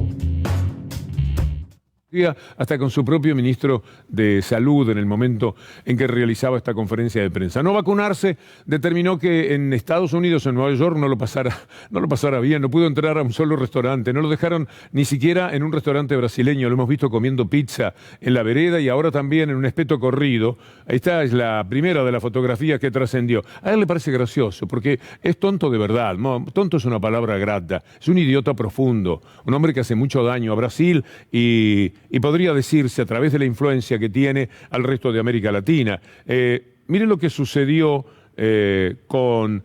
hasta con su propio ministro de Salud en el momento en que realizaba esta conferencia de prensa. No vacunarse determinó que en Estados Unidos, en Nueva York, no lo pasara bien, no pudo entrar a un solo restaurante, no lo dejaron ni siquiera en un restaurante brasileño, lo hemos visto comiendo pizza en la vereda y ahora también en un espeto corrido. Esta es la primera de las fotografías que trascendió. A él le parece gracioso porque es tonto de verdad, no, tonto es una palabra grata, es un idiota profundo, un hombre que hace mucho daño a Brasil y podría decirse a través de la influencia que tiene al resto de América Latina. Miren lo que sucedió con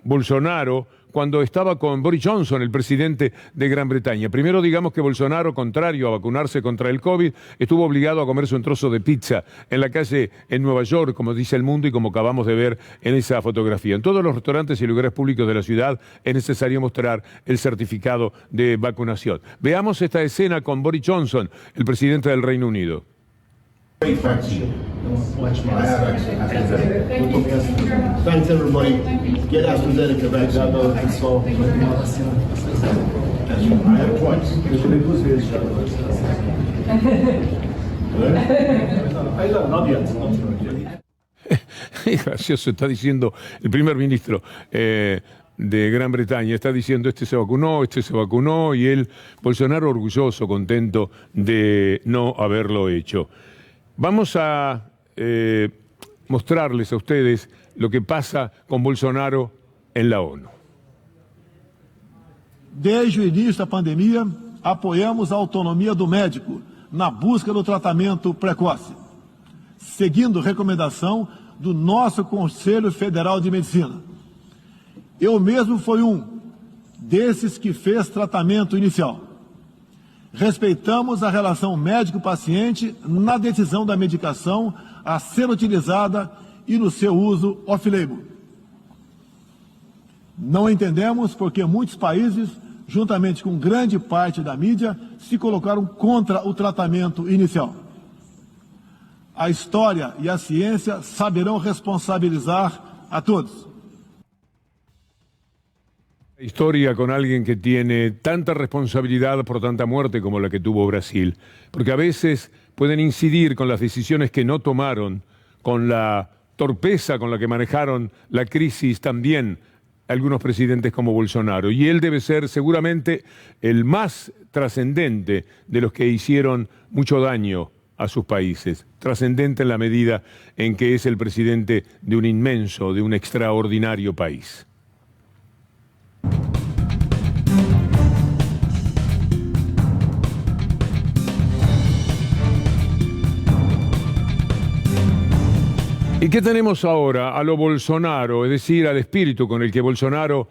Bolsonaro cuando estaba con Boris Johnson, el presidente de Gran Bretaña. Primero digamos que Bolsonaro, contrario a vacunarse contra el COVID, estuvo obligado a comerse un trozo de pizza en la calle en Nueva York, como dice El Mundo y como acabamos de ver en esa fotografía. En todos los restaurantes y lugares públicos de la ciudad es necesario mostrar el certificado de vacunación. Veamos esta escena con Boris Johnson, el presidente del Reino Unido. Thanks everybody. Get AstraZeneca vaccine. I have points. Not yet. Es gracioso, está diciendo el primer ministro. de Gran Bretaña está diciendo este se vacunó, y él, Bolsonaro, orgulloso, contento de no haberlo hecho. Vamos a mostrarles a ustedes lo que pasa con Bolsonaro en la ONU. Desde o início da pandemia, apoiamos a autonomia do médico na busca do tratamento precoce, seguindo recomendação do nosso Conselho Federal de Medicina. Eu mesmo fui desses que fez tratamento inicial. Respeitamos a relação médico-paciente na decisão da medicação a ser utilizada e no seu uso off-label. Não entendemos porque muitos países, juntamente com grande parte da mídia, se colocaram contra o tratamento inicial. A história e a ciência saberão responsabilizar a todos. Historia con alguien que tiene tanta responsabilidad por tanta muerte como la que tuvo Brasil, porque a veces pueden incidir con las decisiones que no tomaron, con la torpeza con la que manejaron la crisis también algunos presidentes como Bolsonaro, y él debe ser seguramente el más trascendente de los que hicieron mucho daño a sus países, trascendente en la medida en que es el presidente de un inmenso, de un extraordinario país. ¿Y qué tenemos ahora? A lo Bolsonaro, es decir, al espíritu con el que Bolsonaro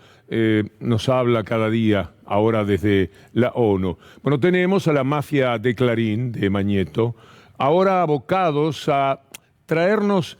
nos habla cada día, ahora desde la ONU. Bueno, tenemos a la mafia de Clarín, de Mañeto, ahora abocados a traernos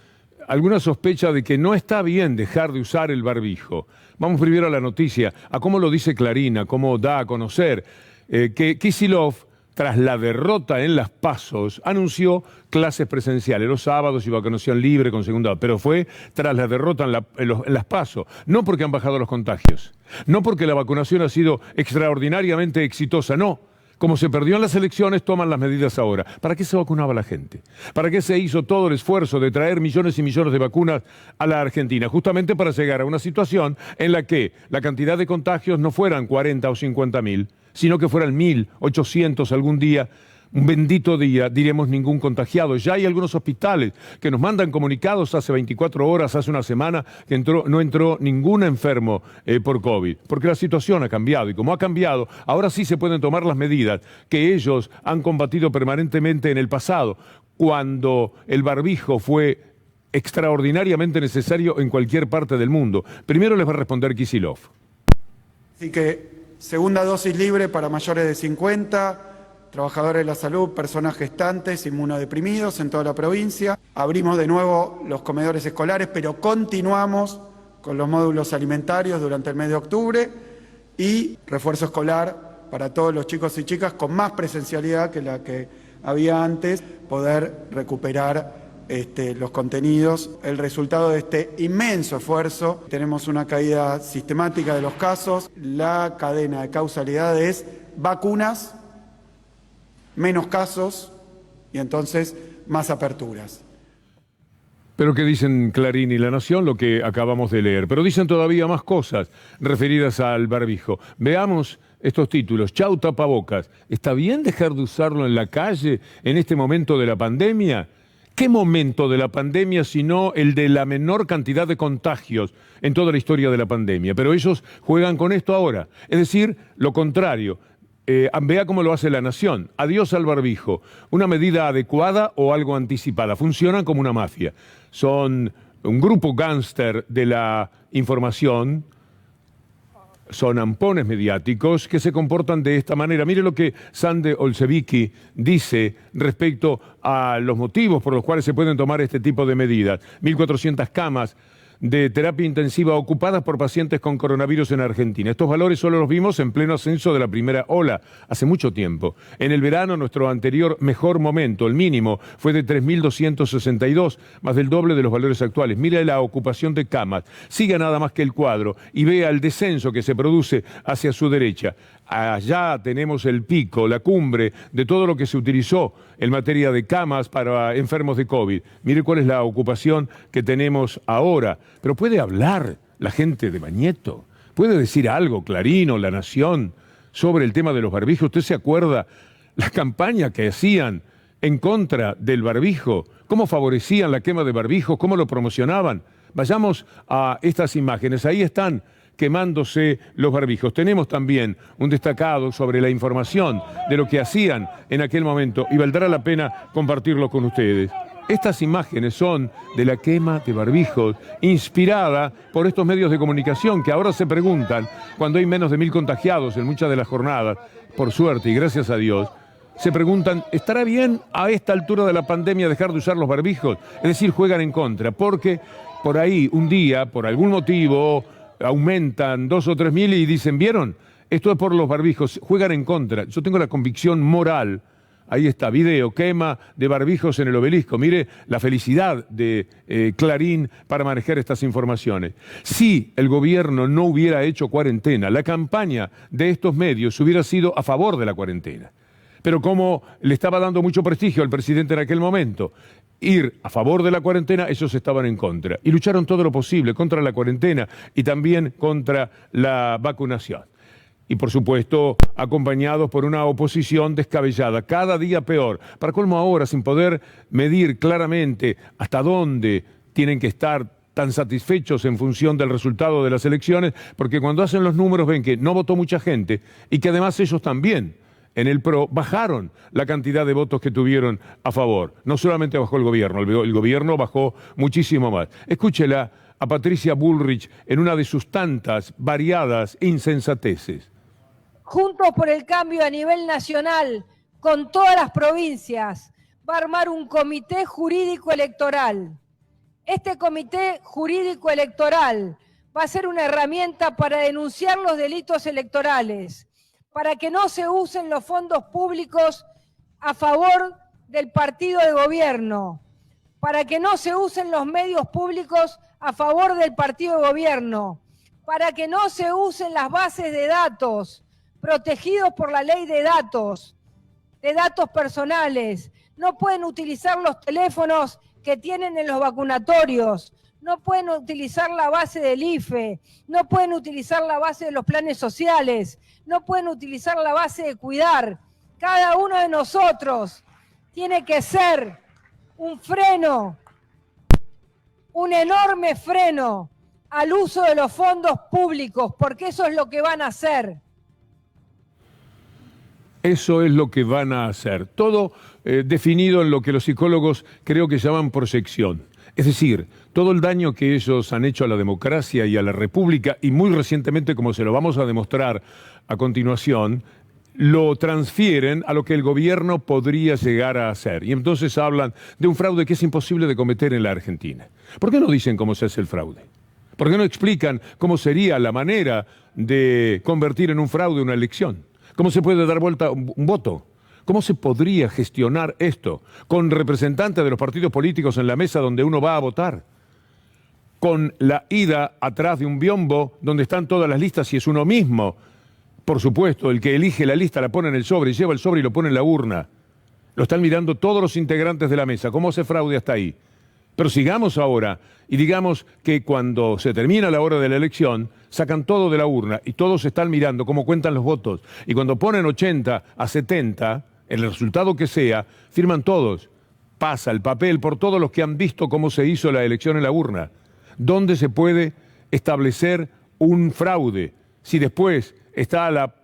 alguna sospecha de que no está bien dejar de usar el barbijo. Vamos primero a la noticia, a cómo lo dice Clarín, a cómo da a conocer que Kicillof, tras la derrota en las PASOs, anunció clases presenciales los sábados y vacunación libre con segunda, pero fue tras la derrota en las PASO, no porque han bajado los contagios, no porque la vacunación ha sido extraordinariamente exitosa, no. Como se perdió en las elecciones, toman las medidas ahora. ¿Para qué se vacunaba la gente? ¿Para qué se hizo todo el esfuerzo de traer millones y millones de vacunas a la Argentina? Justamente para llegar a una situación en la que la cantidad de contagios no fueran 40 o 50.000, sino que fueran 1.800 algún día, un bendito día, diremos ningún contagiado. Ya hay algunos hospitales que nos mandan comunicados hace 24 horas, hace una semana, que no entró ningún enfermo por COVID, porque la situación ha cambiado, y como ha cambiado, ahora sí se pueden tomar las medidas que ellos han combatido permanentemente en el pasado, cuando el barbijo fue extraordinariamente necesario en cualquier parte del mundo. Primero les va a responder Kicillof. Así que segunda dosis libre para mayores de 50, trabajadores de la salud, personas gestantes, inmunodeprimidos en toda la provincia. Abrimos de nuevo los comedores escolares, pero continuamos con los módulos alimentarios durante el mes de octubre y refuerzo escolar para todos los chicos y chicas con más presencialidad que la que había antes, poder recuperar los contenidos. El resultado de este inmenso esfuerzo, tenemos una caída sistemática de los casos, la cadena de causalidad es vacunas, menos casos y entonces más aperturas. Pero ¿qué dicen Clarín y La Nación? Lo que acabamos de leer. Pero dicen todavía más cosas referidas al barbijo. Veamos estos títulos. Chau tapabocas. ¿Está bien dejar de usarlo en la calle en este momento de la pandemia? ¿Qué momento de la pandemia sino el de la menor cantidad de contagios en toda la historia de la pandemia? Pero ellos juegan con esto ahora. Es decir, lo contrario. Vea cómo lo hace La Nación. Adiós al barbijo. ¿Una medida adecuada o algo anticipada? Funcionan como una mafia. Son un grupo gángster de la información, son ampones mediáticos que se comportan de esta manera. Mire lo que Sande Olsevicki dice respecto a los motivos por los cuales se pueden tomar este tipo de medidas. 1.400 camas de terapia intensiva ocupadas por pacientes con coronavirus en Argentina. Estos valores solo los vimos en pleno ascenso de la primera ola, hace mucho tiempo. En el verano, nuestro anterior mejor momento, el mínimo, fue de 3.262, más del doble de los valores actuales. Mire la ocupación de camas, siga nada más que el cuadro y vea el descenso que se produce hacia su derecha. Allá tenemos el pico, la cumbre de todo lo que se utilizó en materia de camas para enfermos de COVID. Mire cuál es la ocupación que tenemos ahora. Pero puede hablar la gente de Mañeto, ¿Puede decir algo, Clarín o La Nación, sobre el tema de los barbijos? ¿Usted se acuerda la campaña que hacían en contra del barbijo? ¿Cómo favorecían la quema de barbijos? ¿Cómo lo promocionaban? Vayamos a estas imágenes. Ahí están quemándose los barbijos. Tenemos también un destacado sobre la información de lo que hacían en aquel momento y valdrá la pena compartirlo con ustedes. Estas imágenes son de la quema de barbijos inspirada por estos medios de comunicación que ahora se preguntan, cuando hay menos de 1000 contagiados en muchas de las jornadas, por suerte y gracias a Dios, se preguntan, ¿estará bien a esta altura de la pandemia dejar de usar los barbijos? Es decir, juegan en contra, porque por ahí un día, por algún motivo, aumentan 2 o 3 mil y dicen, ¿vieron? Esto es por los barbijos, juegan en contra. Yo tengo la convicción moral. Ahí está, video, quema de barbijos en el Obelisco. Mire la felicidad de Clarín para manejar estas informaciones. Si el gobierno no hubiera hecho cuarentena, la campaña de estos medios hubiera sido a favor de la cuarentena. Pero como le estaba dando mucho prestigio al presidente en aquel momento, ir a favor de la cuarentena, ellos estaban en contra. Y lucharon todo lo posible contra la cuarentena y también contra la vacunación. Y por supuesto, acompañados por una oposición descabellada, cada día peor. Para colmo ahora, sin poder medir claramente hasta dónde tienen que estar tan satisfechos en función del resultado de las elecciones, porque cuando hacen los números ven que no votó mucha gente y que además ellos también, en el PRO, bajaron la cantidad de votos que tuvieron a favor. No solamente bajó el gobierno bajó muchísimo más. Escúchela a Patricia Bullrich en una de sus tantas variadas insensateces. Juntos por el Cambio a nivel nacional, con todas las provincias, va a armar un comité jurídico electoral. Este comité jurídico electoral va a ser una herramienta para denunciar los delitos electorales, para que no se usen los fondos públicos a favor del partido de gobierno, para que no se usen los medios públicos a favor del partido de gobierno, para que no se usen las bases de datos protegidos por la ley de datos personales. No pueden utilizar los teléfonos que tienen en los vacunatorios, no pueden utilizar la base del IFE, no pueden utilizar la base de los planes sociales, no pueden utilizar la base de cuidar. Cada uno de nosotros tiene que ser un freno, un enorme freno al uso de los fondos públicos, porque eso es lo que van a hacer. Eso es lo que van a hacer. Todo definido en lo que los psicólogos creo que llaman proyección. Es decir, todo el daño que ellos han hecho a la democracia y a la república, y muy recientemente, como se lo vamos a demostrar a continuación, lo transfieren a lo que el gobierno podría llegar a hacer. Y entonces hablan de un fraude que es imposible de cometer en la Argentina. ¿Por qué no dicen cómo se hace el fraude? ¿Por qué no explican cómo sería la manera de convertir en un fraude una elección? ¿Cómo se puede dar vuelta un voto? ¿Cómo se podría gestionar esto? Con representantes de los partidos políticos en la mesa donde uno va a votar. Con la ida atrás de un biombo donde están todas las listas y es uno mismo. Por supuesto, el que elige la lista la pone en el sobre y lleva el sobre y lo pone en la urna. Lo están mirando todos los integrantes de la mesa. ¿Cómo se fraude hasta ahí? Pero sigamos ahora y digamos que cuando se termina la hora de la elección, sacan todo de la urna y todos están mirando cómo cuentan los votos. Y cuando ponen 80 a 70, el resultado que sea, firman todos. Pasa el papel por todos los que han visto cómo se hizo la elección en la urna. ¿Dónde se puede establecer un fraude? Si después está la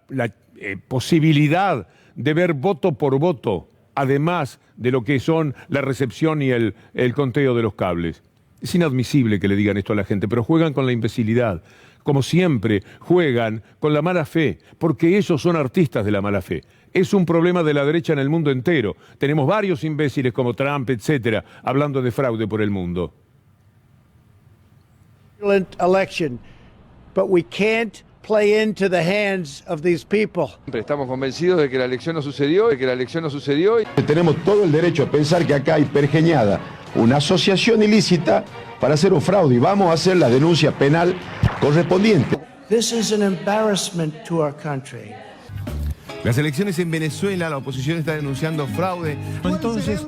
posibilidad de ver voto por voto, además de lo que son la recepción y el conteo de los cables. Es inadmisible que le digan esto a la gente, pero juegan con la imbecilidad. Como siempre, juegan con la mala fe, porque ellos son artistas de la mala fe. Es un problema de la derecha en el mundo entero. Tenemos varios imbéciles como Trump, etcétera, hablando de fraude por el mundo. Election, but we can't play into the hands of these people. Estamos convencidos de que la elección no sucedió, Tenemos todo el derecho a pensar que acá hay pergeñada una asociación ilícita para hacer un fraude y vamos a hacer la denuncia penal correspondiente. This is an embarrassment to our country. Las elecciones en Venezuela, la oposición está denunciando fraude. Entonces,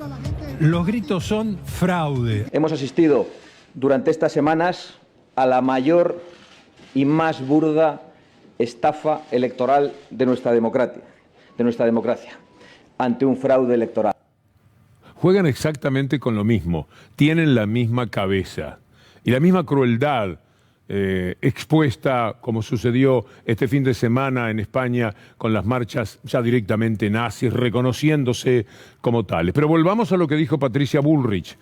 los gritos son fraude. Hemos asistido durante estas semanas a la mayor y más burda estafa electoral de nuestra democracia, ante un fraude electoral. Juegan exactamente con lo mismo, tienen la misma cabeza y la misma crueldad expuesta, como sucedió este fin de semana en España con las marchas ya directamente nazis, reconociéndose como tales. Pero volvamos a lo que dijo Patricia Bullrich,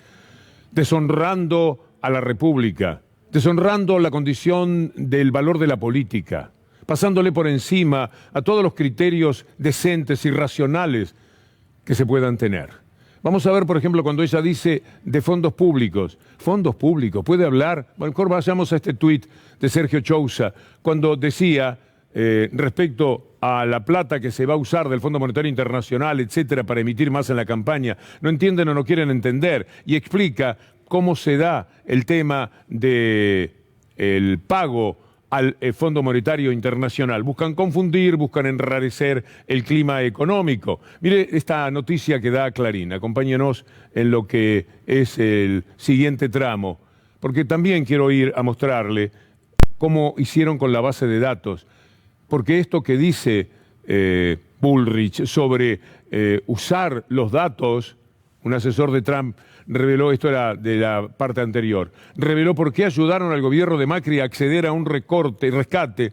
deshonrando a la República, deshonrando la condición del valor de la política, pasándole por encima a todos los criterios decentes y racionales que se puedan tener. Vamos a ver, por ejemplo, cuando ella dice de fondos públicos, puede hablar, mejor vayamos a este tuit de Sergio Chousa, cuando decía respecto a la plata que se va a usar del Fondo Monetario Internacional, etcétera, para emitir más en la campaña, no entienden o no quieren entender, y explica cómo se da el tema del pago al Fondo Monetario Internacional. Buscan confundir, buscan enrarecer el clima económico. Mire esta noticia que da Clarín. Acompáñenos en lo que es el siguiente tramo, porque también quiero ir a mostrarle cómo hicieron con la base de datos. Porque esto que dice Bullrich sobre usar los datos, un asesor de Trump reveló, esto era de la parte anterior, reveló por qué ayudaron al gobierno de Macri a acceder a un rescate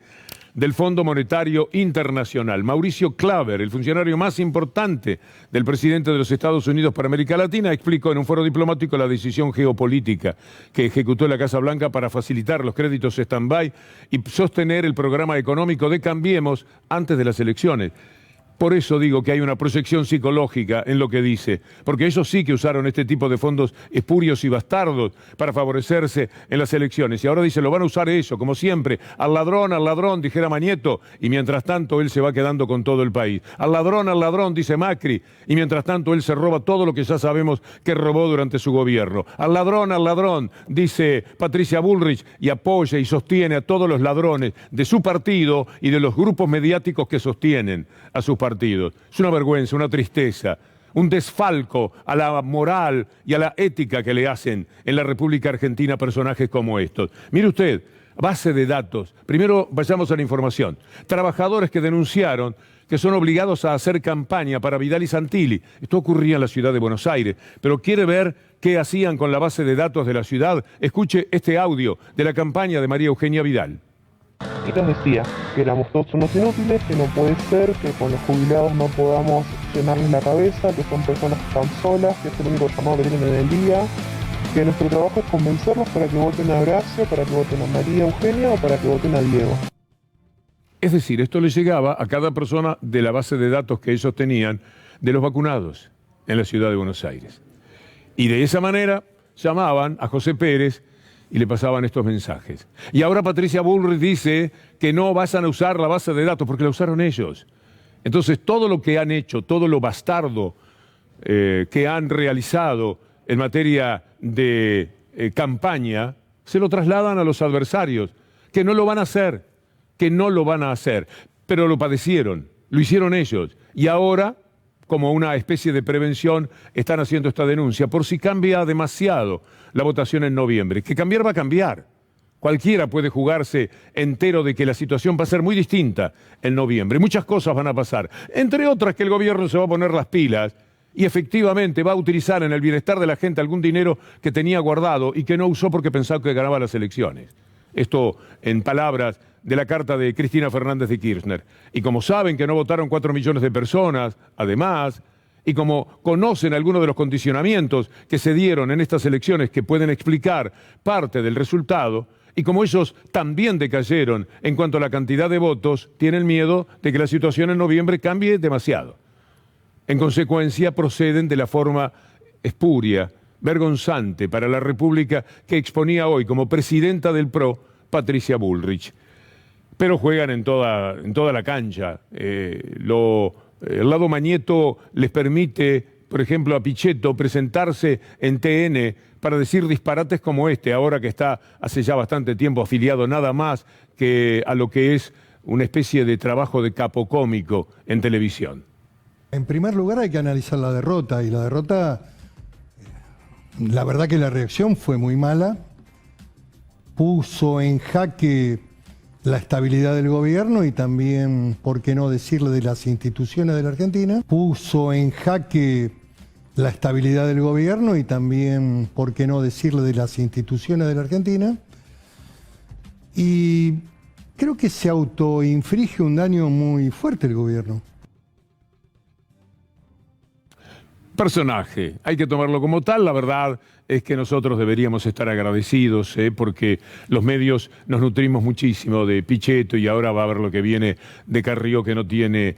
del Fondo Monetario Internacional. Mauricio Klaver, el funcionario más importante del presidente de los Estados Unidos para América Latina, explicó en un foro diplomático la decisión geopolítica que ejecutó la Casa Blanca para facilitar los créditos stand-by y sostener el programa económico de Cambiemos antes de las elecciones. Por eso digo que hay una proyección psicológica en lo que dice, porque ellos sí que usaron este tipo de fondos espurios y bastardos para favorecerse en las elecciones. Y ahora dice, lo van a usar eso, como siempre, al ladrón, dijera Mañeto, y mientras tanto él se va quedando con todo el país. Al ladrón, dice Macri, y mientras tanto él se roba todo lo que ya sabemos que robó durante su gobierno. Al ladrón, dice Patricia Bullrich, y apoya y sostiene a todos los ladrones de su partido y de los grupos mediáticos que sostienen a sus partidos. Es una vergüenza, una tristeza, un desfalco a la moral y a la ética que le hacen en la República Argentina personajes como estos. Mire usted, base de datos. Primero vayamos a la información. Trabajadores que denunciaron que son obligados a hacer campaña para Vidal y Santilli. Esto ocurría en la ciudad de Buenos Aires, pero quiere ver qué hacían con la base de datos de la ciudad. Escuche este audio de la campaña de María Eugenia Vidal. Y les decía que éramos todos unos inútiles, que no puede ser que con los jubilados no podamos llenarles la cabeza, que son personas que están solas, que es el único llamado que tienen en el día, que nuestro trabajo es convencerlos para que voten a Horacio, para que voten a María Eugenia o para que voten a Diego. Es decir, esto le llegaba a cada persona de la base de datos que ellos tenían de los vacunados en la ciudad de Buenos Aires. Y de esa manera llamaban a José Pérez y le pasaban estos mensajes. Y ahora Patricia Bullrich dice que no vayan a usar la base de datos porque la usaron ellos. Entonces todo lo que han hecho, todo lo bastardo que han realizado en materia de campaña, se lo trasladan a los adversarios, que no lo van a hacer, pero lo padecieron, lo hicieron ellos. Y ahora, como una especie de prevención, están haciendo esta denuncia por si cambia demasiado la votación en noviembre. Que cambiar va a cambiar. Cualquiera puede jugarse entero de que la situación va a ser muy distinta en noviembre. Muchas cosas van a pasar. Entre otras que el gobierno se va a poner las pilas y efectivamente va a utilizar en el bienestar de la gente algún dinero que tenía guardado y que no usó porque pensaba que ganaba las elecciones. Esto en palabras de la carta de Cristina Fernández de Kirchner. Y como saben que no votaron 4 millones de personas, además, y como conocen algunos de los condicionamientos que se dieron en estas elecciones que pueden explicar parte del resultado, y como ellos también decayeron en cuanto a la cantidad de votos, tienen miedo de que la situación en noviembre cambie demasiado. En consecuencia, proceden de la forma espuria, vergonzante para la República que exponía hoy como presidenta del PRO, Patricia Bullrich. Pero juegan en toda la cancha. El lado Mañeto les permite, por ejemplo, a Pichetto presentarse en TN para decir disparates como este, ahora que está hace ya bastante tiempo afiliado nada más que a lo que es una especie de trabajo de capo cómico en televisión. En primer lugar hay que analizar la derrota, y la derrota, la verdad que la reacción fue muy mala, puso en jaque la estabilidad del gobierno y también, por qué no decirle, de las instituciones de la Argentina. Puso en jaque la estabilidad del gobierno y también, por qué no decirle, de las instituciones de la Argentina. Y creo que se autoinflige un daño muy fuerte el gobierno. Personaje, hay que tomarlo como tal. La verdad es que nosotros deberíamos estar agradecidos, porque los medios nos nutrimos muchísimo de Pichetto y ahora va a ver lo que viene de Carrió, que no tiene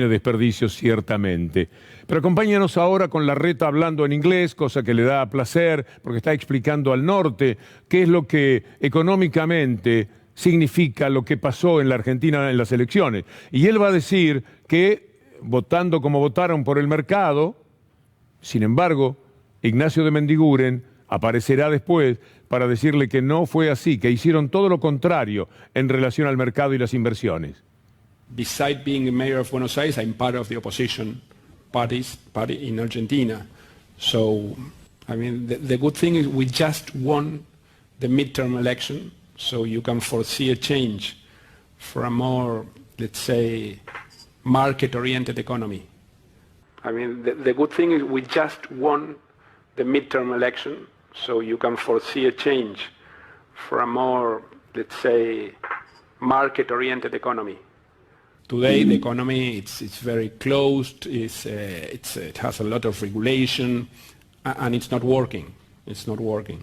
desperdicio ciertamente. Pero acompáñanos ahora con Larreta hablando en inglés, cosa que le da placer, porque está explicando al norte qué es lo que económicamente significa lo que pasó en la Argentina en las elecciones. Y él va a decir que, votando como votaron por el mercado, sin embargo, Ignacio de Mendiguren aparecerá después para decirle que no fue así, que hicieron todo lo contrario en relación al mercado y las inversiones. Besides being mayor of Buenos Aires, I'm part of the opposition party in Argentina. So, I mean, the good thing is we just won the midterm election, so you can foresee a change for a more, let's say, market-oriented economy. I mean, the good thing is we just won the midterm election, so you can foresee a change for a more, let's say, market-oriented economy. Today, the economy it's very closed. It has a lot of regulation, and it's not working. It's not working.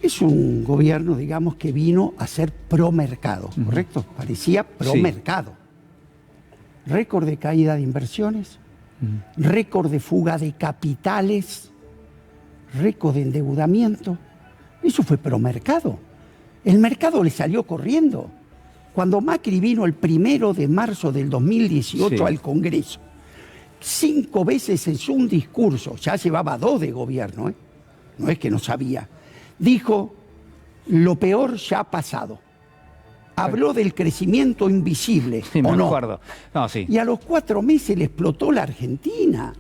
Es un gobierno, digamos, que vino a ser pro-mercado, ¿correcto? Parecía pro-mercado. Sí. Récord de caída de inversiones, récord de fuga de capitales, récord de endeudamiento. Eso fue pro-mercado. El mercado le salió corriendo. Cuando Macri vino el 1 de marzo del 2018 al Congreso, 5 veces en un discurso, ya llevaba 2 de gobierno, no es que no sabía, dijo, lo peor ya ha pasado. Habló del crecimiento invisible, sí, ¿o me no? acuerdo. No, sí. Y a los 4 meses le explotó la Argentina.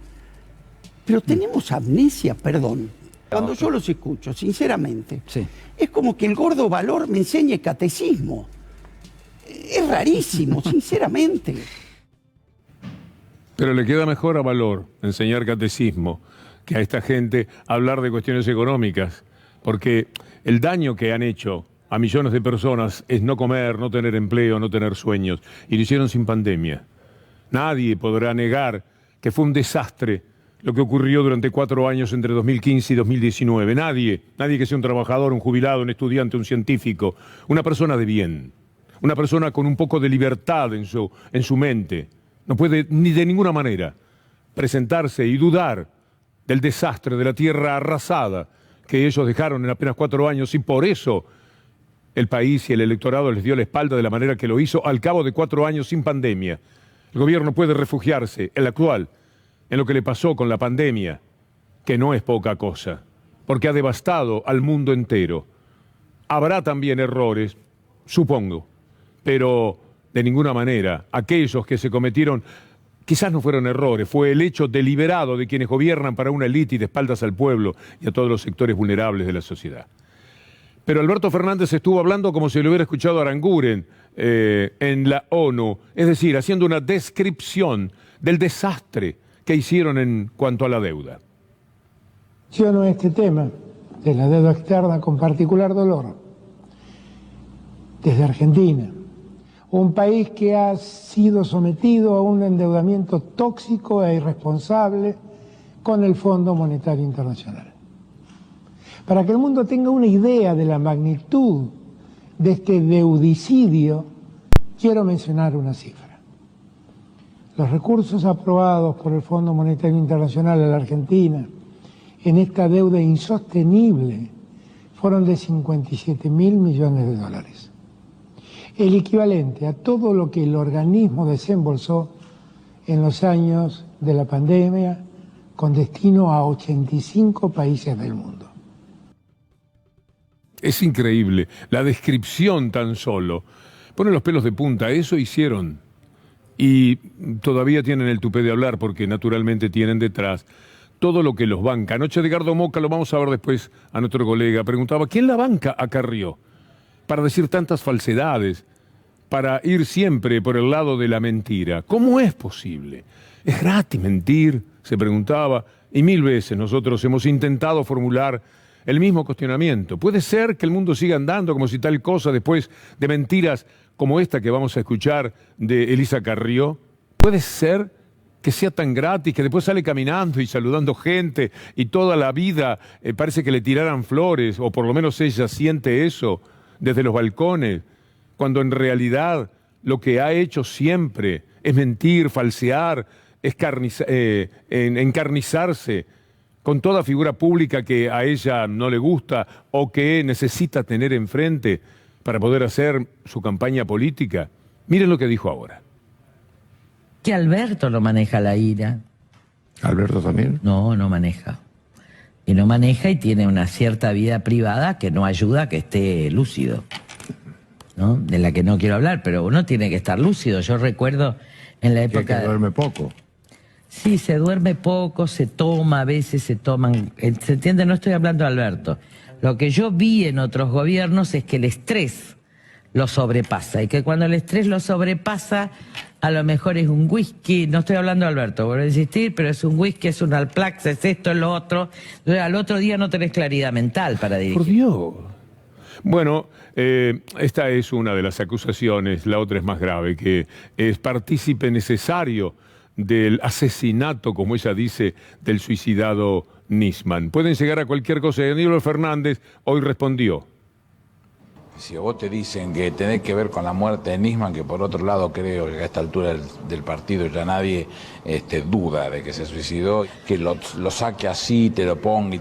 Pero tenemos amnesia, perdón. Cuando yo los escucho, sinceramente, es como que el gordo Valor me enseñe catecismo. Es rarísimo, sinceramente. Pero le queda mejor a Valor enseñar catecismo que a esta gente hablar de cuestiones económicas, porque el daño que han hecho a millones de personas es no comer, no tener empleo, no tener sueños, y lo hicieron sin pandemia. Nadie podrá negar que fue un desastre lo que ocurrió durante 4 años entre 2015 y 2019. Nadie que sea un trabajador, un jubilado, un estudiante, un científico, una persona de bien, una persona con un poco de libertad en su mente, no puede ni de ninguna manera presentarse y dudar del desastre de la tierra arrasada que ellos dejaron en apenas 4 años, y por eso el país y el electorado les dio la espalda de la manera que lo hizo al cabo de 4 años sin pandemia. El gobierno puede refugiarse, el actual, en lo que le pasó con la pandemia, que no es poca cosa, porque ha devastado al mundo entero. Habrá también errores, supongo, pero de ninguna manera aquellos que se cometieron quizás no fueron errores, fue el hecho deliberado de quienes gobiernan para una élite y de espaldas al pueblo y a todos los sectores vulnerables de la sociedad. Pero Alberto Fernández estuvo hablando como si lo hubiera escuchado Aranguren en la ONU, es decir, haciendo una descripción del desastre que hicieron en cuanto a la deuda. Menciono este tema de la deuda externa con particular dolor desde Argentina, un país que ha sido sometido a un endeudamiento tóxico e irresponsable con el Fondo Monetario Internacional. Para que el mundo tenga una idea de la magnitud de este deudicidio, quiero mencionar una cifra. Los recursos aprobados por el Fondo Monetario Internacional a la Argentina en esta deuda insostenible fueron de 57.000 millones de dólares. El equivalente a todo lo que el organismo desembolsó en los años de la pandemia con destino a 85 países del mundo. Es increíble, la descripción tan solo. Pone los pelos de punta, eso hicieron. Y todavía tienen el tupé de hablar porque naturalmente tienen detrás todo lo que los banca. Anoche Edgardo Moca, lo vamos a ver después a nuestro colega, preguntaba, ¿quién la banca a Carrió? para decir tantas falsedades, para ir siempre por el lado de la mentira? ¿Cómo es posible? ¿Es gratis mentir?, se preguntaba, y 1000 veces nosotros hemos intentado formular el mismo cuestionamiento. ¿Puede ser que el mundo siga andando como si tal cosa después de mentiras como esta que vamos a escuchar de Elisa Carrió? ¿Puede ser que sea tan gratis, que después sale caminando y saludando gente y toda la vida parece que le tiraran flores, o por lo menos ella siente eso desde los balcones, cuando en realidad lo que ha hecho siempre es mentir, falsear, encarnizarse con toda figura pública que a ella no le gusta o que necesita tener enfrente para poder hacer su campaña política? Miren lo que dijo ahora. Que Alberto no maneja la ira. ¿Alberto también? No, no maneja. Y no maneja y tiene una cierta vida privada que no ayuda a que esté lúcido, ¿no? De la que no quiero hablar, pero uno tiene que estar lúcido. Yo recuerdo en la época... Que duerme poco. Sí, se duerme poco, se toma, a veces se toman... ¿Se entiende? No estoy hablando de Alberto. Lo que yo vi en otros gobiernos es que el estrés lo sobrepasa, y que cuando el estrés lo sobrepasa, a lo mejor es un whisky, no estoy hablando de Alberto, vuelvo a insistir, pero es un whisky, es un Alplax, es esto, es lo otro. Entonces, al otro día no tenés claridad mental para dirigir. Por Dios. Bueno, esta es una de las acusaciones, la otra es más grave, que es partícipe necesario del asesinato, como ella dice, del suicidado Nisman. Pueden llegar a cualquier cosa. Y Aníbal Fernández hoy respondió. Si a vos te dicen que tenés que ver con la muerte de Nisman, que por otro lado creo que a esta altura del partido ya nadie duda de que se suicidó, que lo saque así, te lo ponga y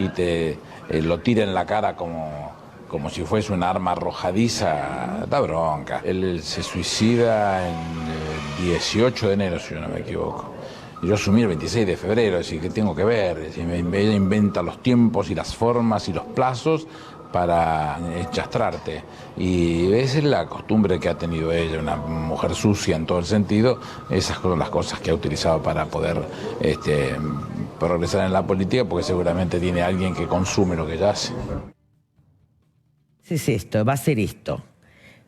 te lo tire en la cara como si fuese un arma arrojadiza, da bronca. Él se suicida en el 18 de enero, si yo no me equivoco. Yo asumí el 26 de febrero, es decir, ¿qué tengo que ver? Es decir, ella inventa los tiempos y las formas y los plazos para enchastrarte. Y esa es la costumbre que ha tenido ella, una mujer sucia en todo el sentido. Esas son las cosas que ha utilizado para poder progresar en la política, porque seguramente tiene alguien que consume lo que ella hace. Es esto, va a ser esto.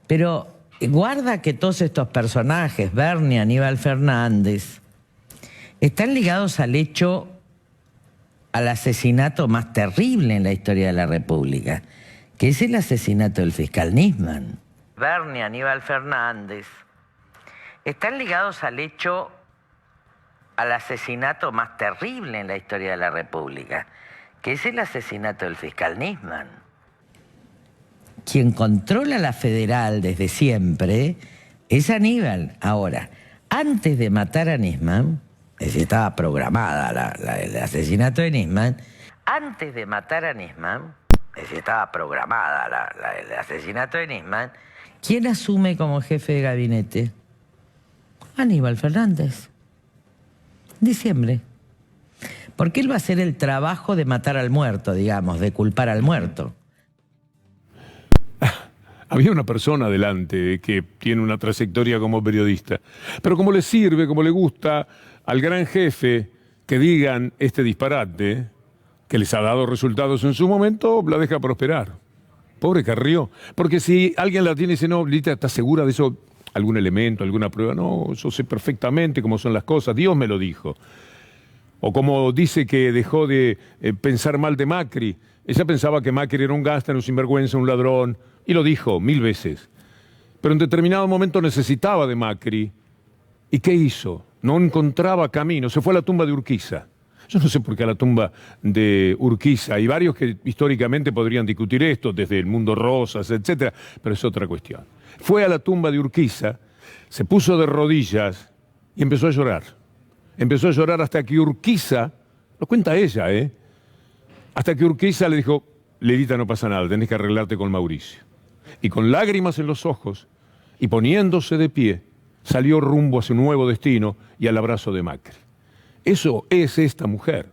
Pero guarda que todos estos personajes, Bernie, Aníbal Fernández, están ligados al hecho, al asesinato más terrible en la historia de la República, que es el asesinato del fiscal Nisman. Bernie, Aníbal Fernández, están ligados al hecho, al asesinato más terrible en la historia de la República, que es el asesinato del fiscal Nisman. Quien controla la federal desde siempre es Aníbal. Ahora, antes de matar a Nisman, es decir, estaba programada el asesinato de Nisman, antes de matar a Nisman, es decir, estaba programada el asesinato de Nisman, ¿quién asume como jefe de gabinete? Aníbal Fernández. Diciembre. Porque él va a hacer el trabajo de matar al muerto, digamos, de culpar al muerto. Había una persona delante que tiene una trayectoria como periodista, pero como le sirve, como le gusta al gran jefe que digan este disparate, que les ha dado resultados en su momento, la deja prosperar. Pobre Carrió. Porque si alguien la tiene y dice, no, Lita, ¿estás segura de eso? ¿Algún elemento, alguna prueba? No, yo sé perfectamente cómo son las cosas, Dios me lo dijo. O como dice que dejó de pensar mal de Macri. Ella pensaba que Macri era un gángster, un sinvergüenza, un ladrón, y lo dijo 1000 veces. Pero en determinado momento necesitaba de Macri. ¿Y qué hizo? No encontraba camino, se fue a la tumba de Urquiza. Yo no sé por qué a la tumba de Urquiza. Hay varios que históricamente podrían discutir esto, desde el mundo Rosas, etcétera, pero es otra cuestión. Fue a la tumba de Urquiza, se puso de rodillas y empezó a llorar. Empezó a llorar hasta que Urquiza, lo cuenta ella, hasta que Urquiza le dijo, Lelita, no pasa nada, tenés que arreglarte con Mauricio. Y con lágrimas en los ojos y poniéndose de pie, salió rumbo a su nuevo destino y al abrazo de Macri. Eso es esta mujer.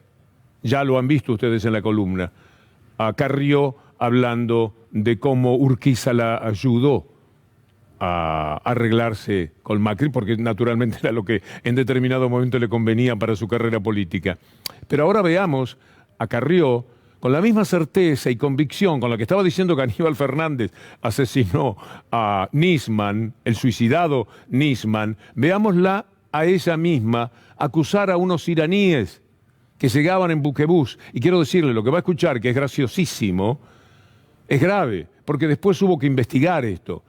Ya lo han visto ustedes en la columna. A Carrió hablando de cómo Urquiza la ayudó a arreglarse con Macri, porque naturalmente era lo que en determinado momento le convenía para su carrera política. Pero ahora veamos a Carrió con la misma certeza y convicción con la que estaba diciendo que Aníbal Fernández asesinó a Nisman, el suicidado Nisman, veámosla a ella misma acusar a unos iraníes que llegaban en buquebús. Y quiero decirle, lo que va a escuchar, que es graciosísimo, es grave, porque después hubo que investigar esto.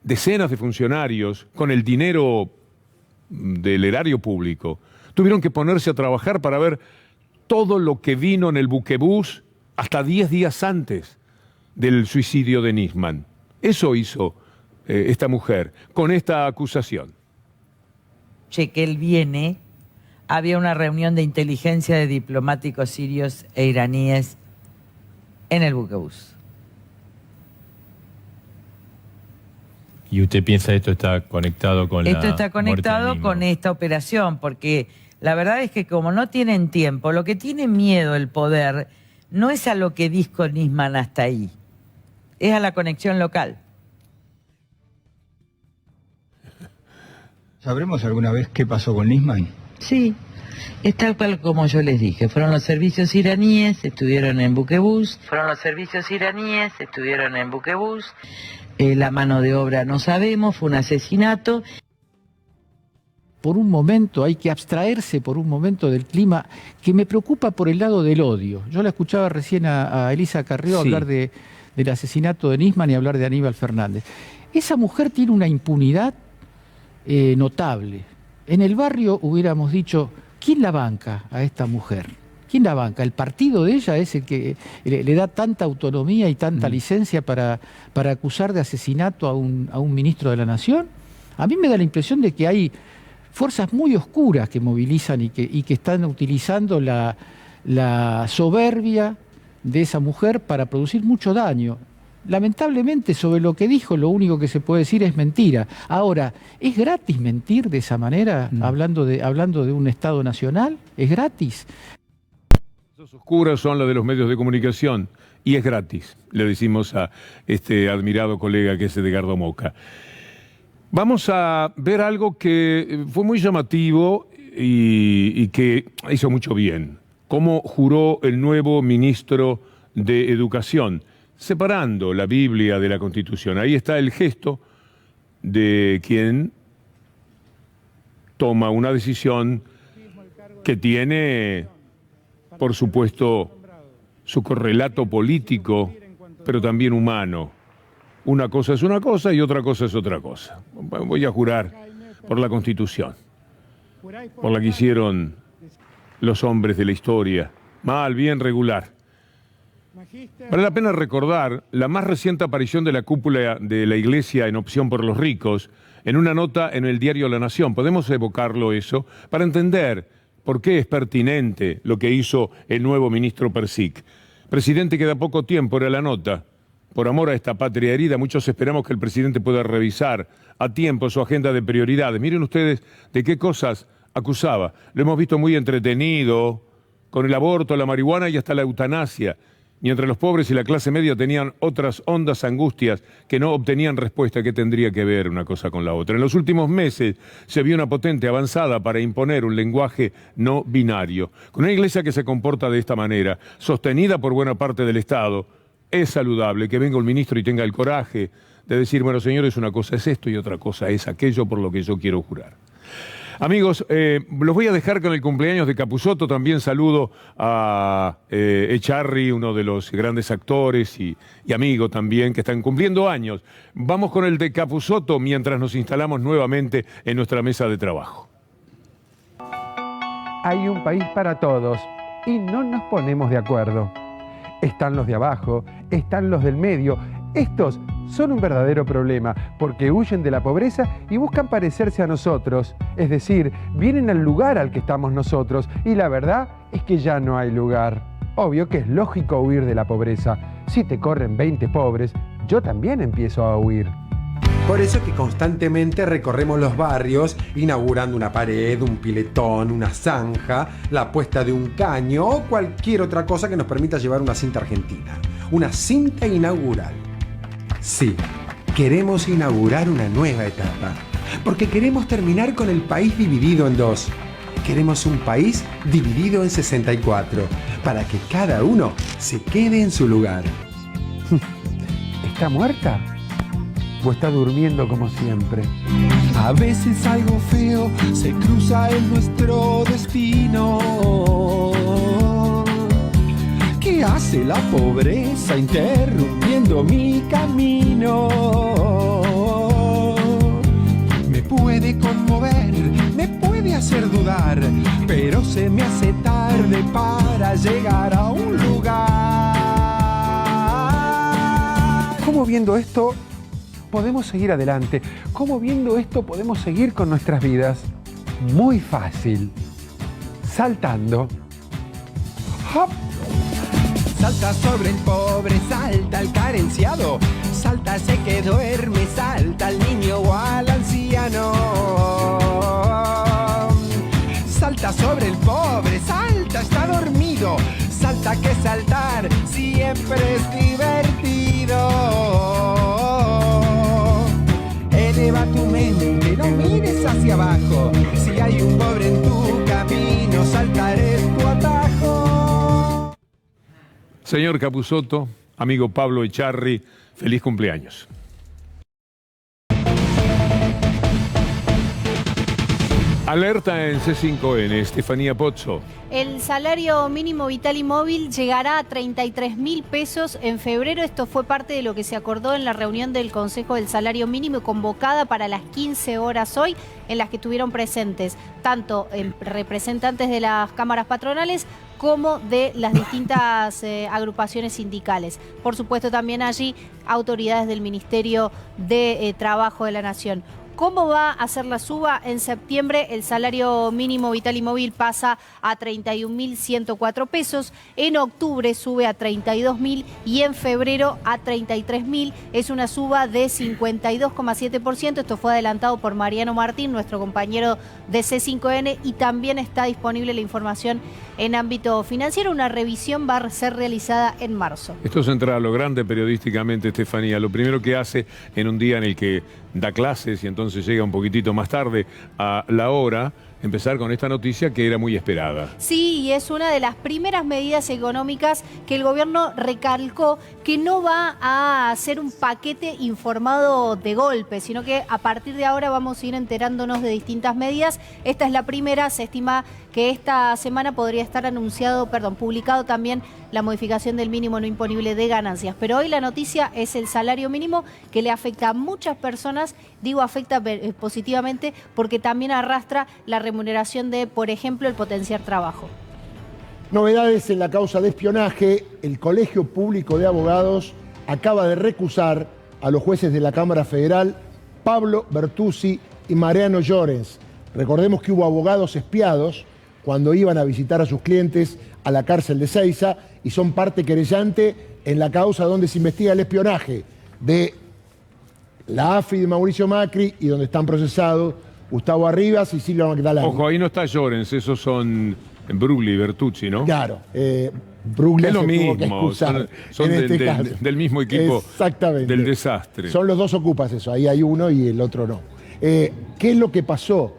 Decenas de funcionarios, con el dinero del erario público, tuvieron que ponerse a trabajar para ver todo lo que vino en el buquebús hasta 10 días antes del suicidio de Nisman. Eso hizo esta mujer con esta acusación. Que él viene, había una reunión de inteligencia de diplomáticos sirios e iraníes en el buquebús. ¿Y usted piensa esto está conectado con Esto está conectado con esta operación, porque la verdad es que como no tienen tiempo, lo que tiene miedo el poder no es a lo que dijo Nisman hasta ahí, es a la conexión local. ¿Sabremos alguna vez qué pasó con Nisman? Sí, es tal cual como yo les dije. Fueron los servicios iraníes, estuvieron en buquebús. La mano de obra no sabemos, fue un asesinato. Por un momento hay que abstraerse por un momento del clima que me preocupa por el lado del odio. Yo la escuchaba recién a Elisa Carrió hablar del asesinato de Nisman y hablar de Aníbal Fernández. Esa mujer tiene una impunidad notable. En el barrio hubiéramos dicho, ¿quién la banca a esta mujer? ¿Quién la banca? ¿El partido de ella es el que le da tanta autonomía y tanta licencia para acusar de asesinato a un ministro de la Nación? A mí me da la impresión de que hay fuerzas muy oscuras que movilizan y que están utilizando la soberbia de esa mujer para producir mucho daño. Lamentablemente, sobre lo que dijo, lo único que se puede decir es mentira. Ahora, ¿es gratis mentir de esa manera, hablando de un Estado nacional? ¿Es gratis? Las oscuras son las de los medios de comunicación y es gratis, le decimos a este admirado colega que es Edgardo Moca. Vamos a ver algo que fue muy llamativo y que hizo mucho bien. Cómo juró el nuevo ministro de Educación, separando la Biblia de la Constitución. Ahí está el gesto de quien toma una decisión que tiene, por supuesto, su correlato político, pero también humano. Una cosa es una cosa y otra cosa es otra cosa. Voy a jurar por la Constitución, por la que hicieron los hombres de la historia, mal, bien, regular. Vale la pena recordar la más reciente aparición de la cúpula de la Iglesia en Opción por los Ricos en una nota en el diario La Nación. Podemos evocarlo eso para entender por qué es pertinente lo que hizo el nuevo ministro Persic. Presidente, queda poco tiempo, era la nota. Por amor a esta patria herida, muchos esperamos que el presidente pueda revisar a tiempo su agenda de prioridades. Miren ustedes de qué cosas acusaba. Lo hemos visto muy entretenido, con el aborto, la marihuana y hasta la eutanasia. Mientras los pobres y la clase media tenían otras hondas angustias que no obtenían respuesta. ¿Qué tendría que ver una cosa con la otra? En los últimos meses se vio una potente avanzada para imponer un lenguaje no binario. Con una iglesia que se comporta de esta manera, sostenida por buena parte del Estado, es saludable que venga un ministro y tenga el coraje de decir, bueno, señores, una cosa es esto y otra cosa es aquello por lo que yo quiero jurar. Amigos, los voy a dejar con el cumpleaños de Capusotto. También saludo a Echarri, uno de los grandes actores y amigo también, que están cumpliendo años. Vamos con el de Capusotto mientras nos instalamos nuevamente en nuestra mesa de trabajo. Hay un país para todos y no nos ponemos de acuerdo. Están los de abajo, están los del medio. Estos son un verdadero problema porque huyen de la pobreza y buscan parecerse a nosotros. Es decir, vienen al lugar al que estamos nosotros y la verdad es que ya no hay lugar. Obvio que es lógico huir de la pobreza. Si te corren 20 pobres, yo también empiezo a huir. Por eso que constantemente recorremos los barrios inaugurando una pared, un piletón, una zanja, la puesta de un caño o cualquier otra cosa que nos permita llevar una cinta argentina. Una cinta inaugural. Sí, queremos inaugurar una nueva etapa, porque queremos terminar con el país dividido en dos. Queremos un país dividido en 64, para que cada uno se quede en su lugar. ¿Está muerta? ¿O está durmiendo como siempre? A veces algo feo se cruza en nuestro destino. ¿Qué hace la pobreza interrumpiendo mi camino? Me puede conmover, me puede hacer dudar, pero se me hace tarde para llegar a un lugar. ¿Cómo viendo esto podemos seguir adelante? ¿Cómo viendo esto podemos seguir con nuestras vidas? Muy fácil. Saltando. ¡Hop! Salta sobre el pobre, salta el carenciado, salta ese que duerme, salta al niño o al anciano. Salta sobre el pobre, salta, está dormido, salta que saltar siempre es divertido. Eleva tu mente, no mires hacia abajo, si hay un pobre en tu camino, saltar es tu atajo. Señor Capusotto, amigo Pablo Echarri, feliz cumpleaños. Alerta en C5N, Estefanía Pozzo. El salario mínimo vital y móvil llegará a 33.000 pesos en febrero. Esto fue parte de lo que se acordó en la reunión del Consejo del Salario Mínimo convocada para las 15 horas hoy, en las que estuvieron presentes tanto representantes de las cámaras patronales como de las distintas agrupaciones sindicales. Por supuesto también allí autoridades del Ministerio de Trabajo de la Nación. ¿Cómo va a ser la suba? En septiembre el salario mínimo vital y móvil pasa a 31.104 pesos, en octubre sube a 32.000 y en febrero a 33.000. Es una suba de 52,7%. Esto fue adelantado por Mariano Martín, nuestro compañero de C5N, y también está disponible la información en ámbito financiero. Una revisión va a ser realizada en marzo. Esto es entrar a lo grande periodísticamente, Estefanía. Lo primero que hace en un día en el que da clases y entonces llega un poquitito más tarde a la hora, empezar con esta noticia que era muy esperada. Sí, y es una de las primeras medidas económicas que el gobierno recalcó que no va a hacer un paquete informado de golpe, sino que a partir de ahora vamos a ir enterándonos de distintas medidas. Esta es la primera. Se estima que esta semana podría estar publicado también la modificación del mínimo no imponible de ganancias. Pero hoy la noticia es el salario mínimo, que le afecta a muchas personas. Digo afecta positivamente porque también arrastra la remuneración de, por ejemplo, el potenciar trabajo. Novedades en la causa de espionaje. El Colegio Público de Abogados acaba de recusar a los jueces de la Cámara Federal, Pablo Bertuzzi y Mariano Llorens. Recordemos que hubo abogados espiados cuando iban a visitar a sus clientes a la cárcel de Seiza y son parte querellante en la causa donde se investiga el espionaje de la AFI de Mauricio Macri y donde están procesados Gustavo Arribas y Silvia Magdalena. Ojo, ahí no está Llorens, esos son Brugli y Bertucci, ¿no? Claro, Brugli es lo mismo, son del mismo equipo. Exactamente. Del desastre. Son los dos ocupas eso, ahí hay uno y el otro no. ¿Qué es lo que pasó?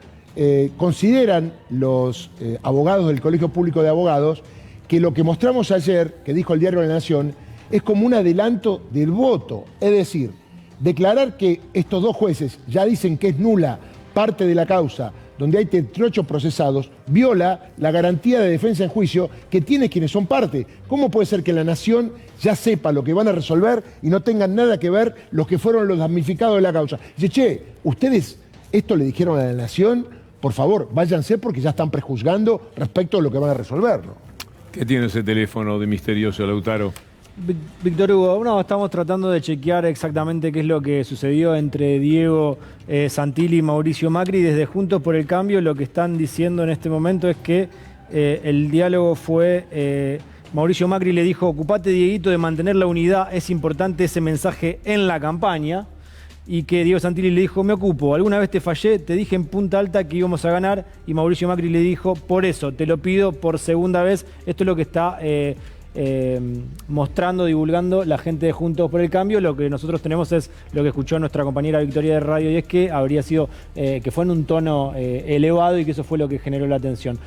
Consideran los abogados del Colegio Público de Abogados que lo que mostramos ayer, que dijo el Diario de la Nación, es como un adelanto del voto. Es decir, declarar que estos dos jueces ya dicen que es nula parte de la causa, donde hay 38 procesados, viola la garantía de defensa en juicio que tiene quienes son parte. ¿Cómo puede ser que la Nación ya sepa lo que van a resolver y no tengan nada que ver los que fueron los damnificados de la causa? Dice, che, ustedes esto le dijeron a la Nación, por favor, váyanse porque ya están prejuzgando respecto a lo que van a resolver, ¿no? ¿Qué tiene ese teléfono de misterioso, Lautaro? Víctor Hugo, no, estamos tratando de chequear exactamente qué es lo que sucedió entre Diego Santilli y Mauricio Macri. Desde Juntos por el Cambio lo que están diciendo en este momento es que el diálogo fue... Mauricio Macri le dijo, ocupate, Dieguito, de mantener la unidad, es importante ese mensaje en la campaña. Y que Diego Santilli le dijo, me ocupo, alguna vez te fallé, te dije en Punta Alta que íbamos a ganar, y Mauricio Macri le dijo, por eso, te lo pido por segunda vez. Esto es lo que está mostrando, divulgando la gente de Juntos por el Cambio. Lo que nosotros tenemos es lo que escuchó nuestra compañera Victoria de Radio, y es que habría sido, que fue en un tono elevado y que eso fue lo que generó la atención.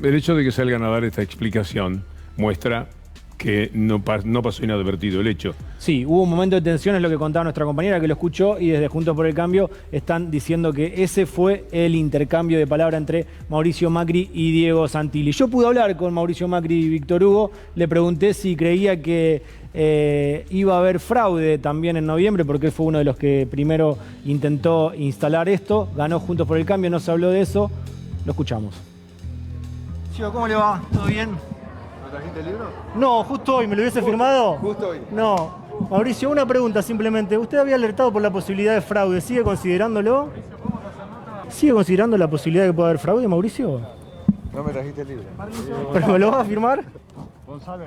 El hecho de que salgan a dar esta explicación muestra que no pasó inadvertido el hecho. Sí, hubo un momento de tensión, es lo que contaba nuestra compañera que lo escuchó, y desde Juntos por el Cambio están diciendo que ese fue el intercambio de palabras entre Mauricio Macri y Diego Santilli. Yo pude hablar con Mauricio Macri y Víctor Hugo, le pregunté si creía que iba a haber fraude también en noviembre, porque él fue uno de los que primero intentó instalar esto, ganó Juntos por el Cambio, no se habló de eso, lo escuchamos. Chico, ¿cómo le va? ¿Todo bien? ¿No trajiste el libro? No, justo hoy, ¿me lo hubiese firmado? Justo hoy. No. Mauricio, una pregunta simplemente. Usted había alertado por la posibilidad de fraude. ¿Sigue considerándolo? ¿Sigue considerando la posibilidad de que pueda haber fraude, Mauricio? No me trajiste el libro. ¿Pero me lo vas a firmar? Gonzalo.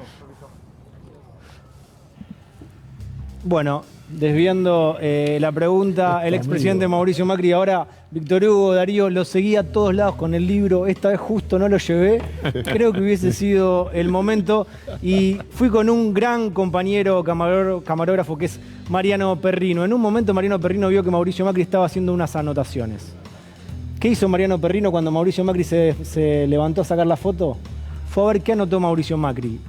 Bueno, desviando la pregunta, el expresidente Mauricio Macri, ahora Víctor Hugo, Darío, lo seguía a todos lados con el libro, esta vez justo no lo llevé, creo que hubiese sido el momento, y fui con un gran compañero camarógrafo que es Mariano Perrino. En un momento Mariano Perrino vio que Mauricio Macri estaba haciendo unas anotaciones. ¿Qué hizo Mariano Perrino cuando Mauricio Macri se levantó a sacar la foto? Fue a ver qué anotó Mauricio Macri.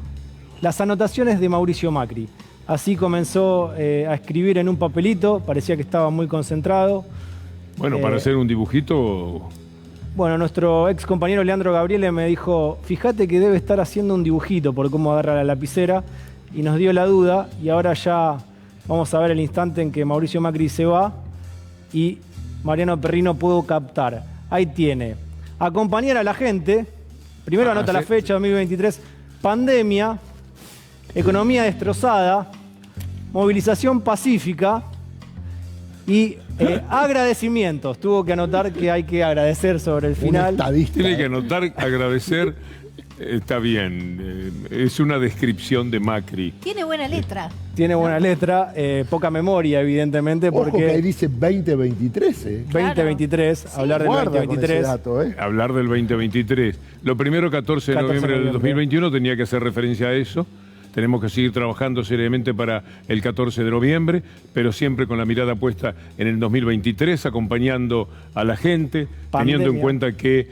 Las anotaciones de Mauricio Macri. Así comenzó a escribir en un papelito, parecía que estaba muy concentrado. Bueno, para hacer un dibujito... Bueno, nuestro ex compañero Leandro Gabriele me dijo, fíjate que debe estar haciendo un dibujito por cómo agarra la lapicera, y nos dio la duda, y ahora ya vamos a ver el instante en que Mauricio Macri se va y Mariano Perrino pudo captar. Ahí tiene, acompañar a la gente, primero anota la fecha, 2023, pandemia, economía destrozada, movilización pacífica y agradecimientos. Tuvo que anotar que hay que agradecer sobre el final. Tiene que anotar, agradecer, está bien. Es una descripción de Macri. Tiene buena letra. Tiene buena letra, poca memoria, evidentemente, porque... Ojo que ahí dice 2023, 2023, sí. Hablar del 2023. Dato, Hablar del 2023. Lo primero, 14 de noviembre del 2021, tenía que hacer referencia a eso. Tenemos que seguir trabajando seriamente para el 14 de noviembre, pero siempre con la mirada puesta en el 2023, acompañando a la gente, teniendo en cuenta que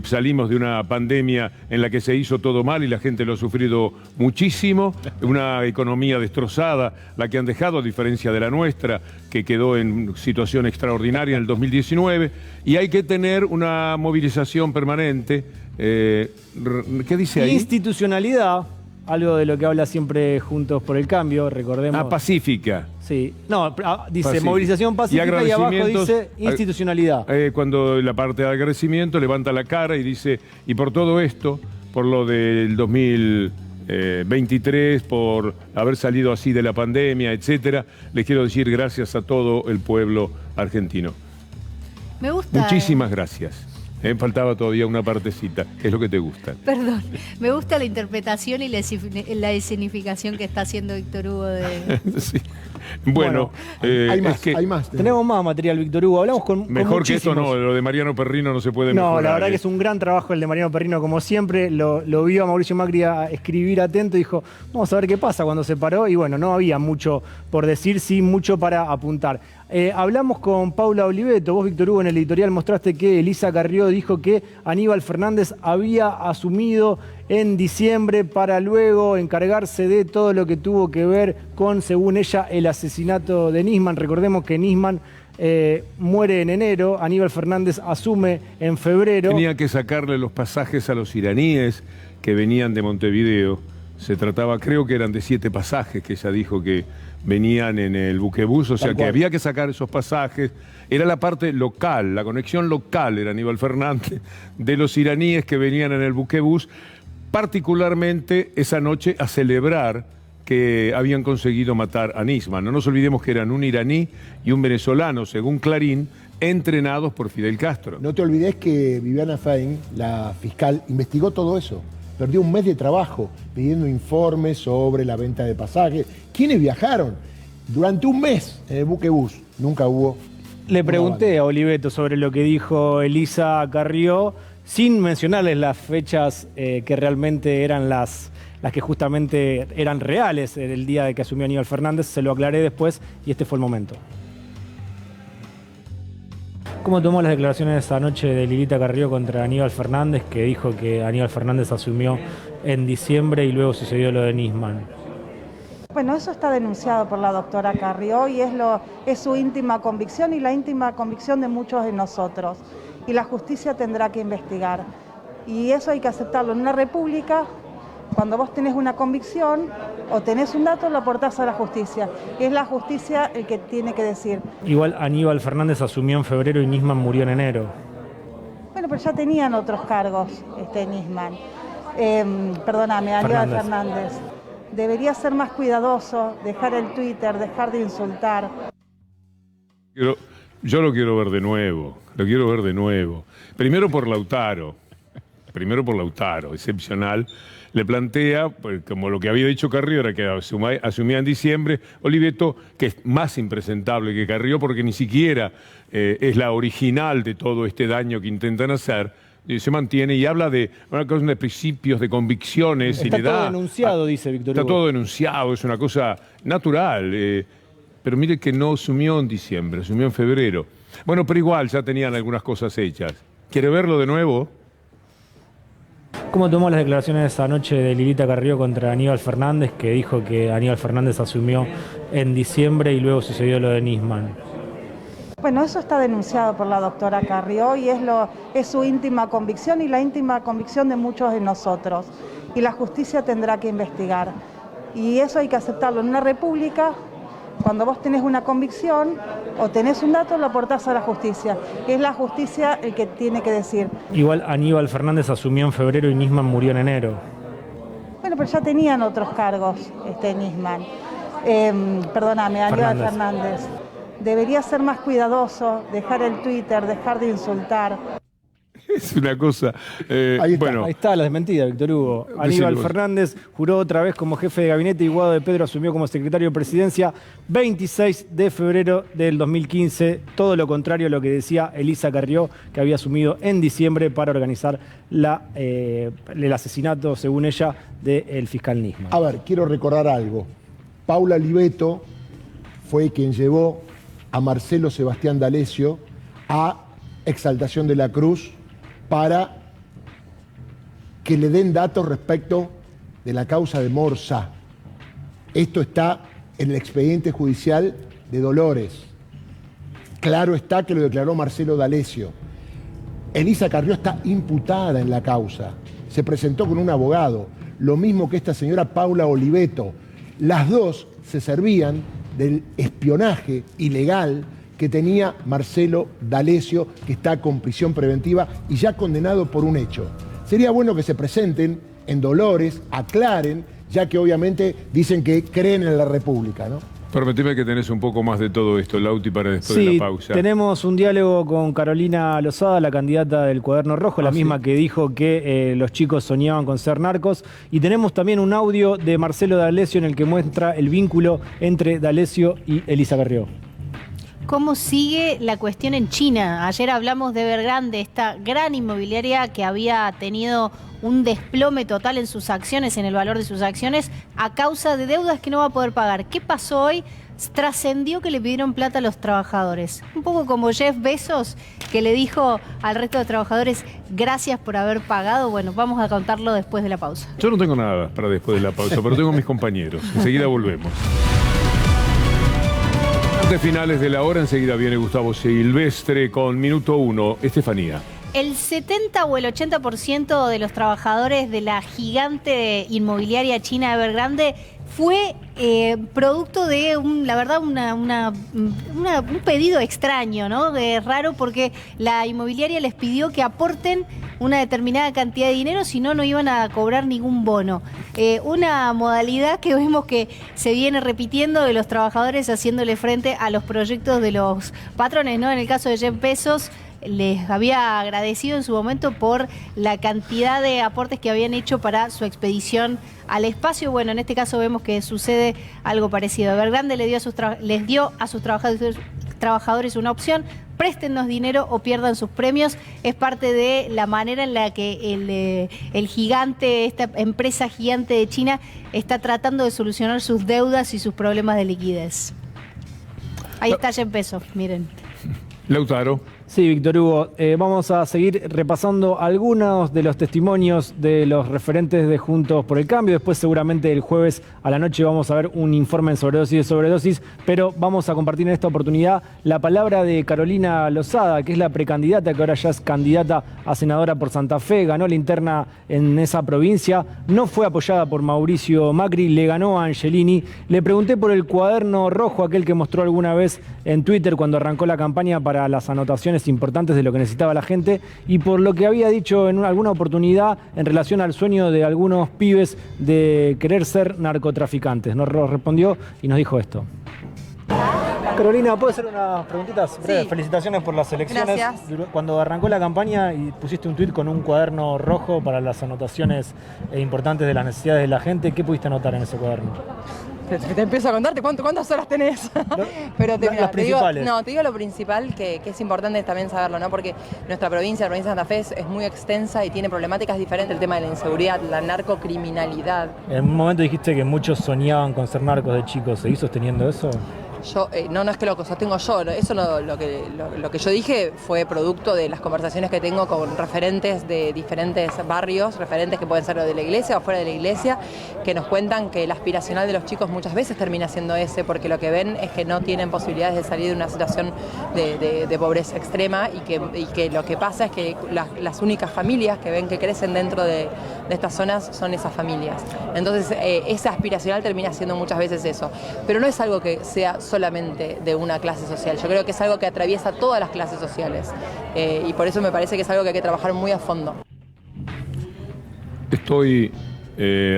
salimos de una pandemia en la que se hizo todo mal y la gente lo ha sufrido muchísimo, una economía destrozada, la que han dejado, a diferencia de la nuestra, que quedó en situación extraordinaria en el 2019, y hay que tener una movilización permanente. ¿Qué dice ahí? Institucionalidad. Algo de lo que habla siempre Juntos por el Cambio, recordemos. Pacífica. Sí. No, dice movilización pacífica y abajo dice institucionalidad. Cuando la parte de agradecimiento levanta la cara y dice, y por todo esto, por lo del 2023, por haber salido así de la pandemia, etcétera, les quiero decir gracias a todo el pueblo argentino. Me gusta. Muchísimas gracias. Faltaba todavía una partecita, que es lo que te gusta. Perdón, me gusta la interpretación y la escenificación que está haciendo Víctor Hugo de... Sí. Bueno, hay más, hay más. Tenemos más material, Víctor Hugo. Hablamos con mejor que esto no, lo de Mariano Perrino no se puede mejorar. No, la verdad que es un gran trabajo el de Mariano Perrino, como siempre. Lo vio a Mauricio Macri a escribir atento y dijo, vamos a ver qué pasa cuando se paró. Y bueno, no había mucho por decir, sí, mucho para apuntar. Hablamos con Paula Oliveto. Vos, Víctor Hugo, en el editorial mostraste que Elisa Carrió dijo que Aníbal Fernández había asumido en diciembre para luego encargarse de todo lo que tuvo que ver con, según ella, el asesinato de Nisman. Recordemos que Nisman muere en enero, Aníbal Fernández asume en febrero. Tenía que sacarle los pasajes a los iraníes que venían de Montevideo. Se trataba, creo que eran de 7 pasajes que ella dijo que venían en el buquebús, o sea que había que sacar esos pasajes. Era la parte local, la conexión local era Aníbal Fernández, de los iraníes que venían en el buquebús, particularmente esa noche a celebrar que habían conseguido matar a Nisman. No nos olvidemos que eran un iraní y un venezolano, según Clarín, entrenados por Fidel Castro. No te olvides que Viviana Fein, la fiscal, investigó todo eso. Perdió un mes de trabajo pidiendo informes sobre la venta de pasajes. ¿Quiénes viajaron? Durante un mes en el buquebús. Nunca hubo... Le pregunté a Oliveto sobre lo que dijo Elisa Carrió, sin mencionarles las fechas que realmente eran las que justamente eran reales el día de que asumió Aníbal Fernández. Se lo aclaré después y este fue el momento. ¿Cómo tomó las declaraciones anoche de Lilita Carrió contra Aníbal Fernández, que dijo que Aníbal Fernández asumió en diciembre y luego sucedió lo de Nisman? Bueno, eso está denunciado por la doctora Carrió y es su íntima convicción y la íntima convicción de muchos de nosotros. Y la justicia tendrá que investigar. Y eso hay que aceptarlo. En una república, cuando vos tenés una convicción o tenés un dato, lo aportás a la justicia. Y es la justicia el que tiene que decir. Igual Aníbal Fernández asumió en febrero y Nisman murió en enero. Bueno, pero ya tenían otros cargos, Nisman. Perdóname, Aníbal Fernández. Debería ser más cuidadoso, dejar el Twitter, dejar de insultar. Yo lo quiero ver de nuevo, Primero por Lautaro, excepcional. Le plantea, pues, como lo que había dicho Carrió era que asumía en diciembre, Oliveto, que es más impresentable que Carrió porque ni siquiera es la original de todo este daño que intentan hacer, se mantiene y habla de una cosa de principios, de convicciones. Está y le todo da, denunciado, dice Víctor Hugo. Está todo denunciado, es una cosa natural. Pero mire que no asumió en diciembre, asumió en febrero. Bueno, pero igual ya tenían algunas cosas hechas. ¿Quiere verlo de nuevo? ¿Cómo tomó las declaraciones anoche de Lilita Carrió contra Aníbal Fernández, que dijo que Aníbal Fernández asumió en diciembre y luego sucedió lo de Nisman? Bueno, eso está denunciado por la doctora Carrió y es su íntima convicción y la íntima convicción de muchos de nosotros. Y la justicia tendrá que investigar. Y eso hay que aceptarlo. En una república, cuando vos tenés una convicción o tenés un dato, lo aportás a la justicia. Y es la justicia el que tiene que decir. Igual Aníbal Fernández asumió en febrero y Nisman murió en enero. Bueno, pero ya tenían otros cargos, Nisman. Perdóname, Aníbal Fernández. Debería ser más cuidadoso, dejar el Twitter, dejar de insultar. Es una cosa... Ahí está la desmentida, Víctor Hugo. Aníbal Fernández juró otra vez como jefe de gabinete y Guado de Pedro asumió como secretario de presidencia 26 de febrero del 2015. Todo lo contrario a lo que decía Elisa Carrió, que había asumido en diciembre para organizar el asesinato, según ella, del fiscal Nisman. A ver, quiero recordar algo. Paula Oliveto fue quien llevó a Marcelo Sebastián D'Alessio a Exaltación de la Cruz para que le den datos respecto de la causa de Morsa. Esto está en el expediente judicial de Dolores. Claro está que lo declaró Marcelo D'Alessio. Elisa Carrió está imputada en la causa. Se presentó con un abogado, lo mismo que esta señora Paula Oliveto. Las dos se servían del espionaje ilegal que tenía Marcelo D'Alessio, que está con prisión preventiva y ya condenado por un hecho. Sería bueno que se presenten en Dolores, aclaren, ya que obviamente dicen que creen en la República, ¿no? Permitime que tenés un poco más de todo esto, Lauti, para después de la pausa. Tenemos un diálogo con Carolina Lozada, la candidata del Cuaderno Rojo, la misma que dijo que los chicos soñaban con ser narcos. Y tenemos también un audio de Marcelo D'Alessio en el que muestra el vínculo entre D'Alessio y Elisa Carrió. ¿Cómo sigue la cuestión en China? Ayer hablamos de Evergrande, esta gran inmobiliaria que había tenido un desplome total en sus acciones, en el valor de sus acciones, a causa de deudas que no va a poder pagar. ¿Qué pasó hoy? Trascendió que le pidieron plata a los trabajadores. Un poco como Jeff Bezos, que le dijo al resto de trabajadores, gracias por haber pagado. Bueno, vamos a contarlo después de la pausa. Yo no tengo nada para después de la pausa, pero tengo mis compañeros. Enseguida volvemos. Finales de la hora, enseguida viene Gustavo Silvestre con Minuto 1. Estefanía. El 70 o el 80% de los trabajadores de la gigante inmobiliaria china Evergrande fue producto de, un pedido extraño, ¿no? Raro, porque la inmobiliaria les pidió que aporten una determinada cantidad de dinero, si no, no iban a cobrar ningún bono. Una modalidad que vemos que se viene repitiendo de los trabajadores haciéndole frente a los proyectos de los patrones, ¿no? En el caso de Jeff Bezos, les había agradecido en su momento por la cantidad de aportes que habían hecho para su expedición al espacio. Bueno, en este caso vemos que sucede algo parecido. Evergrande les dio a sus trabajadores una opción préstennos dinero o pierdan sus premios. Es parte de la manera en la que el gigante, esta empresa gigante de China, está tratando de solucionar sus deudas y sus problemas de liquidez. Ahí está Jeff Bezos, miren. Lautaro. Sí, Víctor Hugo, vamos a seguir repasando algunos de los testimonios de los referentes de Juntos por el Cambio. Después seguramente el jueves a la noche vamos a ver un informe en sobredosis, pero vamos a compartir en esta oportunidad la palabra de Carolina Lozada, que es la precandidata, que ahora ya es candidata a senadora por Santa Fe, ganó la interna en esa provincia, no fue apoyada por Mauricio Macri, le ganó a Angelini. Le pregunté por el cuaderno rojo, aquel que mostró alguna vez en Twitter cuando arrancó la campaña para las anotaciones importantes de lo que necesitaba la gente, y por lo que había dicho en alguna oportunidad en relación al sueño de algunos pibes de querer ser narcotraficantes. Nos respondió y nos dijo esto. Carolina, ¿puedo hacer unas preguntitas breves? Sí. Felicitaciones por las elecciones. Gracias. Cuando arrancó la campaña y pusiste un tuit con un cuaderno rojo para las anotaciones importantes de las necesidades de la gente, ¿qué pudiste anotar en ese cuaderno? Te empiezo a contarte cuántas horas tenés. Pero las principales. Te digo lo principal, que es importante también saberlo, ¿no? Porque nuestra provincia, la provincia de Santa Fe, es muy extensa y tiene problemáticas diferentes. El tema de la inseguridad, la narcocriminalidad. En un momento dijiste que muchos soñaban con ser narcos de chicos. ¿Seguís sosteniendo eso? Yo, no es que lo sostengo yo, eso lo que yo dije fue producto de las conversaciones que tengo con referentes de diferentes barrios, referentes que pueden ser de la iglesia o fuera de la iglesia, que nos cuentan que el aspiracional de los chicos muchas veces termina siendo ese, porque lo que ven es que no tienen posibilidades de salir de una situación de pobreza extrema y que lo que pasa es que las únicas familias que ven que crecen dentro de estas zonas son esas familias. Entonces ese aspiracional termina siendo muchas veces eso, pero no es algo que sea solamente de una clase social. Yo creo que es algo que atraviesa todas las clases sociales y por eso me parece que es algo que hay que trabajar muy a fondo. Estoy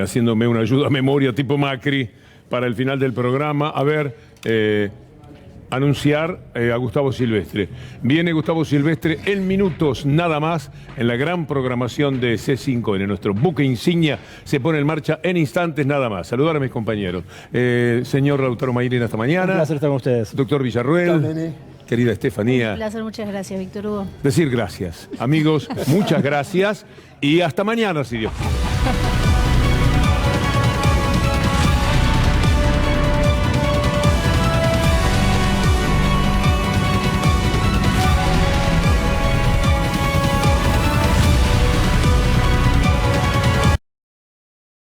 haciéndome una ayuda a memoria tipo Macri para el final del programa. A ver, anunciar a Gustavo Silvestre. Viene Gustavo Silvestre en minutos nada más en la gran programación de C5N. Nuestro buque insignia se pone en marcha en instantes nada más. Saludar a mis compañeros. Señor Lautaro Mayrin, hasta mañana. Un placer estar con ustedes. Doctor Villarruel. Querida Estefanía. Un placer, muchas gracias, Víctor Hugo. Decir gracias. Amigos, muchas gracias y hasta mañana, si Dios quiere.